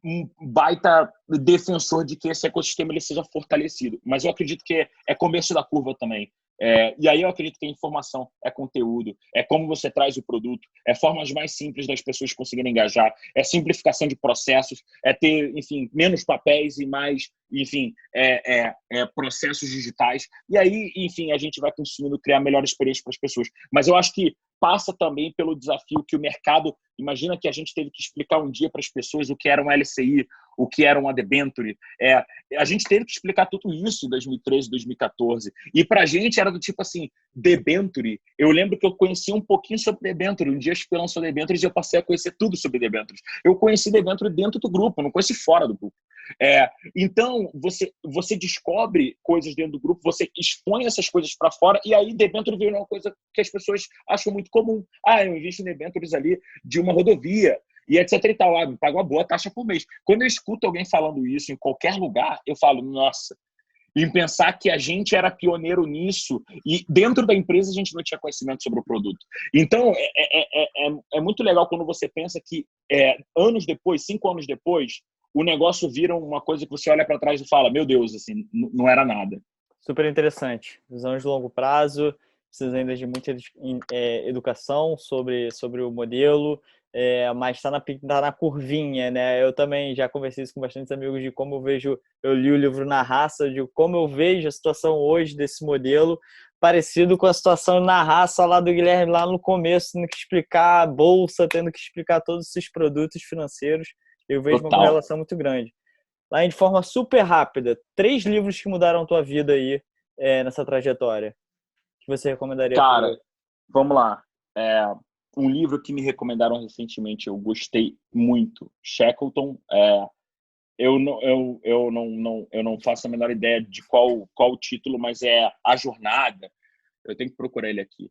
um baita defensor de que esse ecossistema ele seja fortalecido. Mas eu acredito que é começo da curva também. E aí eu acredito que a informação é conteúdo, é como você traz o produto, é formas mais simples das pessoas conseguirem engajar, é simplificação de processos, é ter, enfim, menos papéis e mais, enfim, processos digitais. E aí, enfim, a gente vai conseguindo criar melhor experiência para as pessoas. Mas eu acho que passa também pelo desafio que o mercado... Imagina que a gente teve que explicar um dia para as pessoas o que era um LCI, o que era uma debenture. A gente teve que explicar tudo isso em 2013, 2014. E para a gente era do tipo assim, debenture. Eu lembro que eu conhecia um pouquinho sobre debenture. Um dia a XP lançou debentures e eu passei a conhecer tudo sobre debentures. Eu conheci debenture dentro do grupo, não conheci fora do grupo. Então, você descobre coisas dentro do grupo, você expõe essas coisas para fora, e aí debenture veio uma coisa que as pessoas acham muito comum. Eu invisto em debentures ali de uma rodovia, e etc e tal. Me paga uma boa taxa por mês. Quando eu escuto alguém falando isso em qualquer lugar, eu falo, nossa, em pensar que a gente era pioneiro nisso e dentro da empresa a gente não tinha conhecimento sobre o produto. Então, é muito legal quando você pensa que anos depois, 5 anos depois, o negócio vira uma coisa que você olha para trás e fala, meu Deus, assim, não era nada. Super interessante. Visão de longo prazo, precisa ainda de muita educação sobre o modelo, mas está na curvinha, né? Eu também já conversei isso com bastantes amigos de como eu li o livro Na Raça, de como eu vejo a situação hoje desse modelo, parecido com a situação na raça lá do Guilherme, lá no começo, tendo que explicar a bolsa, tendo que explicar todos esses produtos financeiros. Eu vejo uma correlação muito grande. Lá de forma super rápida, 3 livros que mudaram a tua vida aí nessa trajetória, que você recomendaria? Cara, vamos lá. Um livro que me recomendaram recentemente, eu gostei muito, Shackleton. Eu não faço a menor ideia de qual o título, mas é A Jornada. Eu tenho que procurar ele aqui.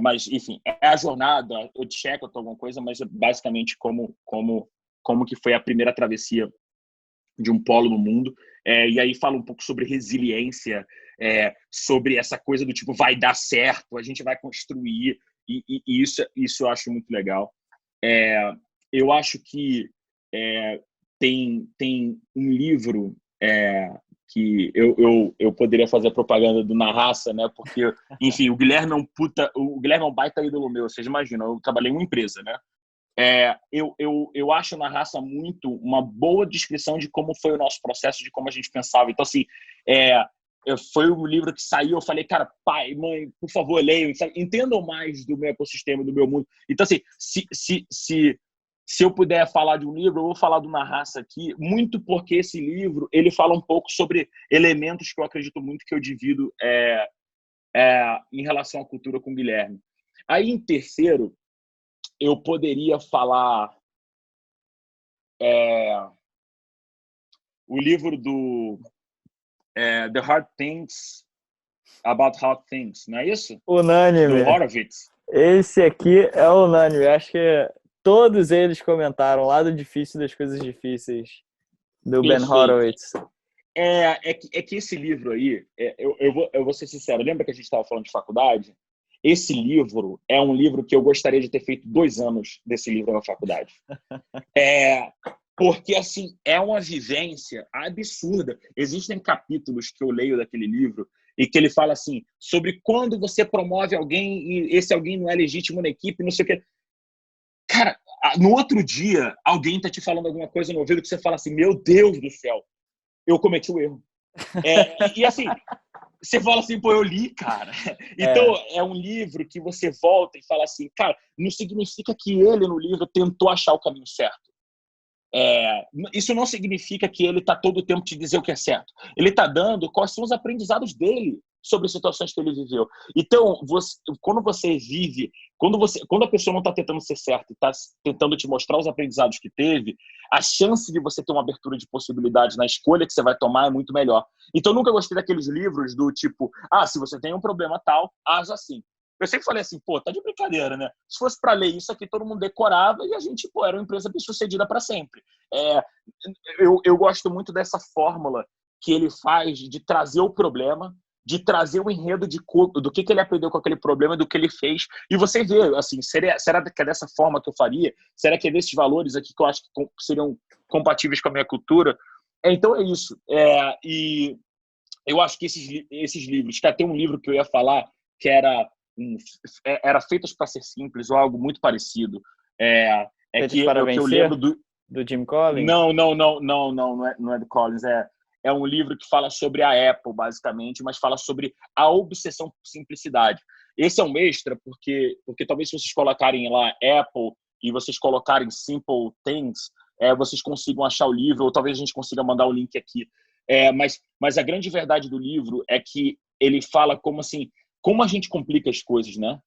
Mas, enfim, é A Jornada, ou de Shackleton, alguma coisa, mas é basicamente como que foi a primeira travessia de um polo no mundo. E aí fala um pouco sobre resiliência, sobre essa coisa do tipo, vai dar certo, a gente vai construir, e isso eu acho muito legal. Eu acho que tem um livro que eu poderia fazer propaganda do Na Raça, né? Porque, enfim, o Guilherme é um baita ídolo meu, vocês imaginam, eu trabalhei em uma empresa, né? Eu acho Na Raça muito uma boa descrição de como foi o nosso processo, de como a gente pensava. Então, assim, foi o livro que saiu, eu falei, cara, pai, mãe, por favor, leiam, entendam mais do meu ecossistema, do meu mundo. Então, assim, se eu puder falar de um livro, eu vou falar do Na Raça aqui, muito porque esse livro, ele fala um pouco sobre elementos que eu acredito muito que eu divido em relação à cultura com o Guilherme. Aí, em terceiro, eu poderia falar o livro The Hard Things About Hard Things, não é isso? Do Unânime. Horowitz. Esse aqui é unânime. Acho que todos eles comentaram o lado difícil das coisas difíceis do Ben Perfeito. Horowitz. É que esse livro aí, eu vou ser sincero, lembra que a gente estava falando de faculdade? Esse livro é um livro que eu gostaria de ter feito 2 anos desse livro na faculdade. Porque, assim, é uma vivência absurda. Existem capítulos que eu leio daquele livro e que ele fala assim, sobre quando você promove alguém e esse alguém não é legítimo na equipe, não sei o quê. Cara, no outro dia, alguém tá te falando alguma coisa no ouvido que você fala assim, meu Deus do céu, eu cometi o erro. E assim, você fala assim, pô, eu li, cara. Então, é um livro que você volta e fala assim, cara, não significa que ele, no livro, tentou achar o caminho certo. Isso não significa que ele está todo o tempo te dizer o que é certo. Ele está dando quais são os aprendizados dele sobre situações que ele viveu. Então, quando você vive, quando a pessoa não está tentando ser certa e está tentando te mostrar os aprendizados que teve, a chance de você ter uma abertura de possibilidades na escolha que você vai tomar é muito melhor. Então, eu nunca gostei daqueles livros do tipo, se você tem um problema tal, age assim. Eu sempre falei assim, pô, tá de brincadeira, né? Se fosse para ler isso aqui, todo mundo decorava e a gente, pô, era uma empresa bem-sucedida para sempre. Eu gosto muito dessa fórmula que ele faz de trazer o problema, de trazer o enredo do que ele aprendeu com aquele problema, do que ele fez. E você vê, assim, será que é dessa forma que eu faria? Será que é desses valores aqui que eu acho que seriam compatíveis com a minha cultura? Então é isso. E eu acho que esses livros, que até um livro que eu ia falar, que era Feitos para Ser Simples, ou algo muito parecido. Feitos para Vencer, eu lembro do Jim Collins? Não é do Collins. É um livro que fala sobre a Apple, basicamente, mas fala sobre a obsessão por simplicidade. Esse é um extra, porque talvez se vocês colocarem lá Apple e vocês colocarem Simple Things, vocês consigam achar o livro, ou talvez a gente consiga mandar o link aqui. Mas a grande verdade do livro é que ele fala como a gente complica as coisas, né?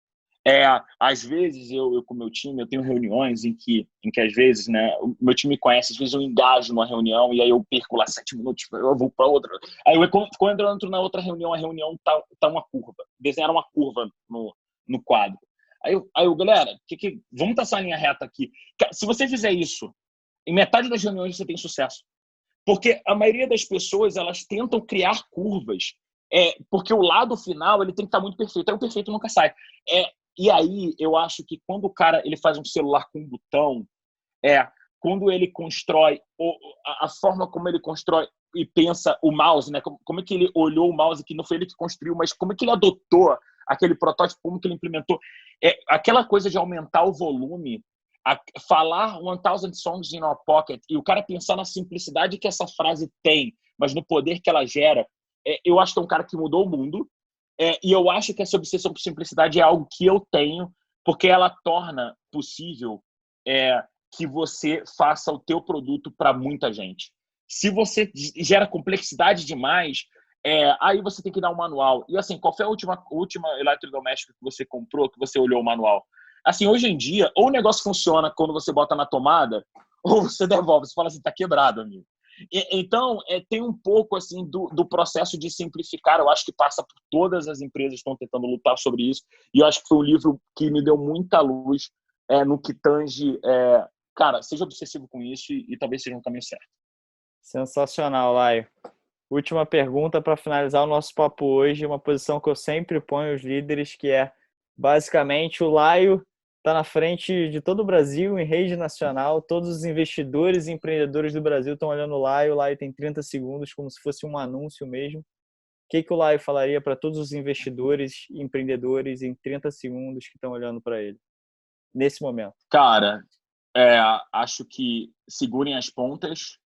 Às vezes, eu com o meu time, eu tenho reuniões em que às vezes, né, o meu time me conhece, às vezes eu engajo numa reunião e aí eu perco lá 7 minutos, eu vou para outra. Aí quando eu entro na outra reunião, a reunião tá uma curva. Desenharam uma curva no quadro. Aí eu galera, vamos traçar a linha reta aqui. Se você fizer isso, em metade das reuniões você tem sucesso. Porque a maioria das pessoas, elas tentam criar curvas, porque o lado final ele tem que estar muito perfeito. Aí o perfeito nunca sai. E aí eu acho que quando o cara ele faz um celular com um botão, quando ele constrói a forma como ele constrói e pensa o mouse, né? Como é que ele olhou o mouse, que não foi ele que construiu, mas como é que ele adotou aquele protótipo, como que ele implementou. Aquela coisa de aumentar o volume, falar 1000 songs in our pocket, e o cara pensar na simplicidade que essa frase tem, mas no poder que ela gera, eu acho que é um cara que mudou o mundo, e eu acho que essa obsessão por simplicidade é algo que eu tenho, porque ela torna possível que você faça o teu produto para muita gente. Se você gera complexidade demais, aí você tem que dar um manual. E assim, qual foi a última eletrodoméstico que você comprou, que você olhou o manual? Assim, hoje em dia, ou o negócio funciona quando você bota na tomada, ou você devolve, você fala assim, tá quebrado, amigo. Então, tem um pouco assim do processo de simplificar. Eu acho que passa por todas as empresas que estão tentando lutar sobre isso. E eu acho que foi um livro que me deu muita luz no que tange. Cara, seja obsessivo com isso e talvez seja um caminho certo. Sensacional, Laio. Última pergunta para finalizar o nosso papo hoje. Uma posição que eu sempre ponho aos líderes, que é basicamente o Laio está na frente de todo o Brasil, em rede nacional. Todos os investidores e empreendedores do Brasil estão olhando o Laio tem 30 segundos, como se fosse um anúncio mesmo. O que o Laio falaria para todos os investidores e empreendedores em 30 segundos que estão olhando para ele, nesse momento? Cara, acho que segurem as pontas,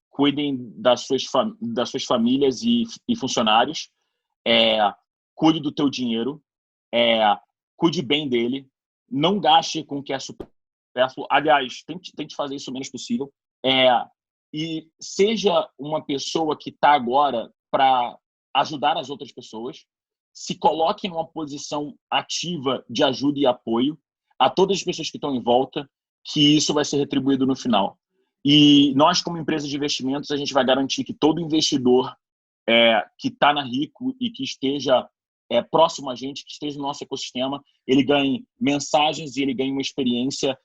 cuidem das suas famílias e funcionários, cuide do teu dinheiro, cuide bem dele, não gaste com o que é supérfluo. Aliás, tente fazer isso o menos possível. E seja uma pessoa que está agora para ajudar as outras pessoas. Se coloque numa posição ativa de ajuda e apoio a todas as pessoas que estão em volta, que isso vai ser retribuído no final. E nós, como empresa de investimentos, a gente vai garantir que todo investidor que está na Rico e que esteja próximo a gente, que esteja no nosso ecossistema, ele ganhe mensagens e ele ganhe uma experiência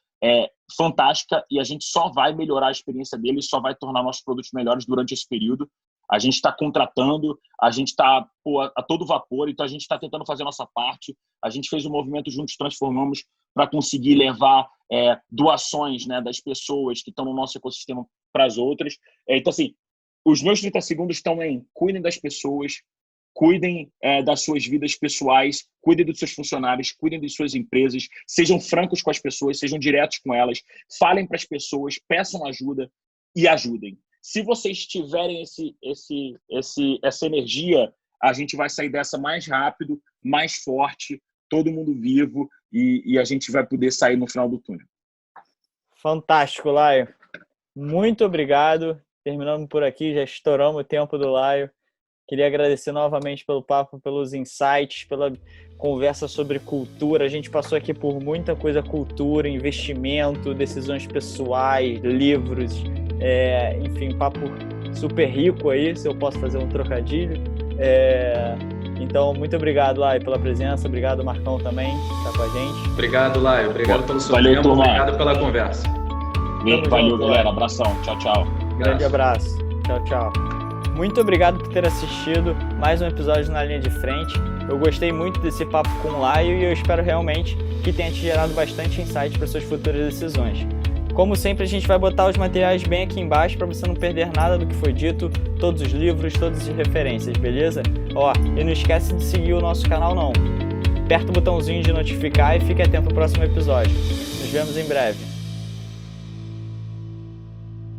fantástica, e a gente só vai melhorar a experiência dele, só vai tornar nossos produtos melhores durante esse período. A gente está contratando, a gente está a todo vapor, então a gente está tentando fazer a nossa parte. A gente fez um movimento Juntos Transformamos para conseguir levar doações, né, das pessoas que estão no nosso ecossistema para as outras. Então, assim, os meus 30 segundos estão em cuidem das pessoas, cuidem das suas vidas pessoais, cuidem dos seus funcionários, cuidem das suas empresas, sejam francos com as pessoas, sejam diretos com elas, falem para as pessoas, peçam ajuda e ajudem. Se vocês tiverem essa energia, a gente vai sair dessa mais rápido, mais forte, todo mundo vivo, e a gente vai poder sair no final do túnel. Fantástico, Laio. Muito obrigado. Terminamos por aqui, já estouramos o tempo do Laio. Queria agradecer novamente pelo papo, pelos insights, pela conversa sobre cultura. A gente passou aqui por muita coisa: cultura, investimento, decisões pessoais, livros, enfim, papo super rico aí, se eu posso fazer um trocadilho. Então, muito obrigado, Laio, pela presença. Obrigado, Marcão, também, que está com a gente. Obrigado, Laio. Obrigado pelo seu tempo. Turma. Obrigado pela conversa. Valeu, galera. Abração. Tchau, tchau. Grande abraço. Tchau, tchau. Muito obrigado por ter assistido mais um episódio na Linha de Frente. Eu gostei muito desse papo com o Laio e eu espero realmente que tenha te gerado bastante insight para suas futuras decisões. Como sempre, a gente vai botar os materiais bem aqui embaixo para você não perder nada do que foi dito, todos os livros, todas as referências, beleza? E não esquece de seguir o nosso canal não. Aperta o botãozinho de notificar e fique atento ao próximo episódio. Nos vemos em breve.